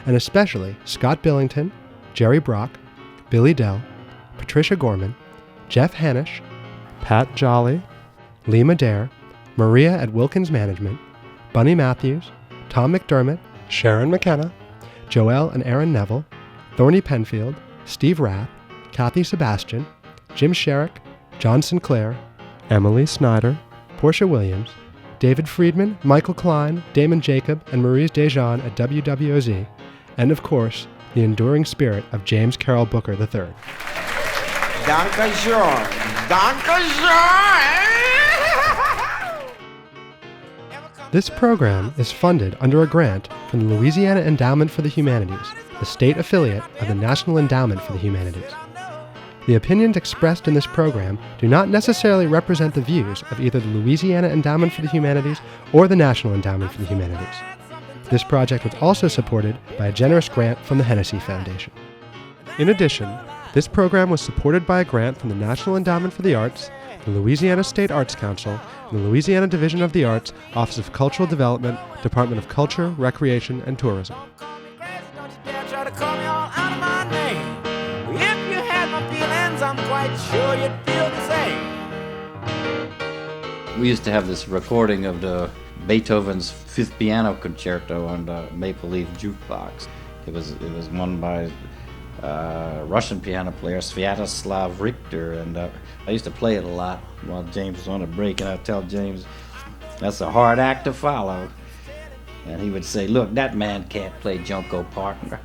and especially Scott Billington, Jerry Brock, Billy Dell, Patricia Gorman, Jeff Hanisch, Pat Jolly, Lee Madare, Maria at Wilkins Management, Bunny Matthews, Tom McDermott, Sharon McKenna, Joelle and Aaron Neville, Thorny Penfield, Steve Rath, Kathy Sebastian, Jim Sherrick, John Sinclair, Emily Snyder, Portia Williams, David Friedman, Michael Klein, Damon Jacob, and Maurice Dejean at WWOZ, and of course, the enduring spirit of James Carroll Booker III. Dr.John. This program is funded under a grant from the Louisiana Endowment for the Humanities, the state affiliate of the National Endowment for the Humanities. The opinions expressed in this program do not necessarily represent the views of either the Louisiana Endowment for the Humanities or the National Endowment for the Humanities. This project was also supported by a generous grant from the Hennessy Foundation. In addition, this program was supported by a grant from the National Endowment for the Arts, the Louisiana State Arts Council, and the Louisiana Division of the Arts, Office of Cultural Development, Department of Culture, Recreation, and Tourism. Try to call me all out of my name. If you had my feelings, I'm quite sure you'd feel the same. We used to have this recording of the Beethoven's Fifth Piano Concerto on the Maple Leaf jukebox. It was won by Russian piano player Sviatoslav Richter, and I used to play it a lot while James was on a break, and I'd tell James, that's a hard act to follow. And he would say, look, that man can't play Junko, partner.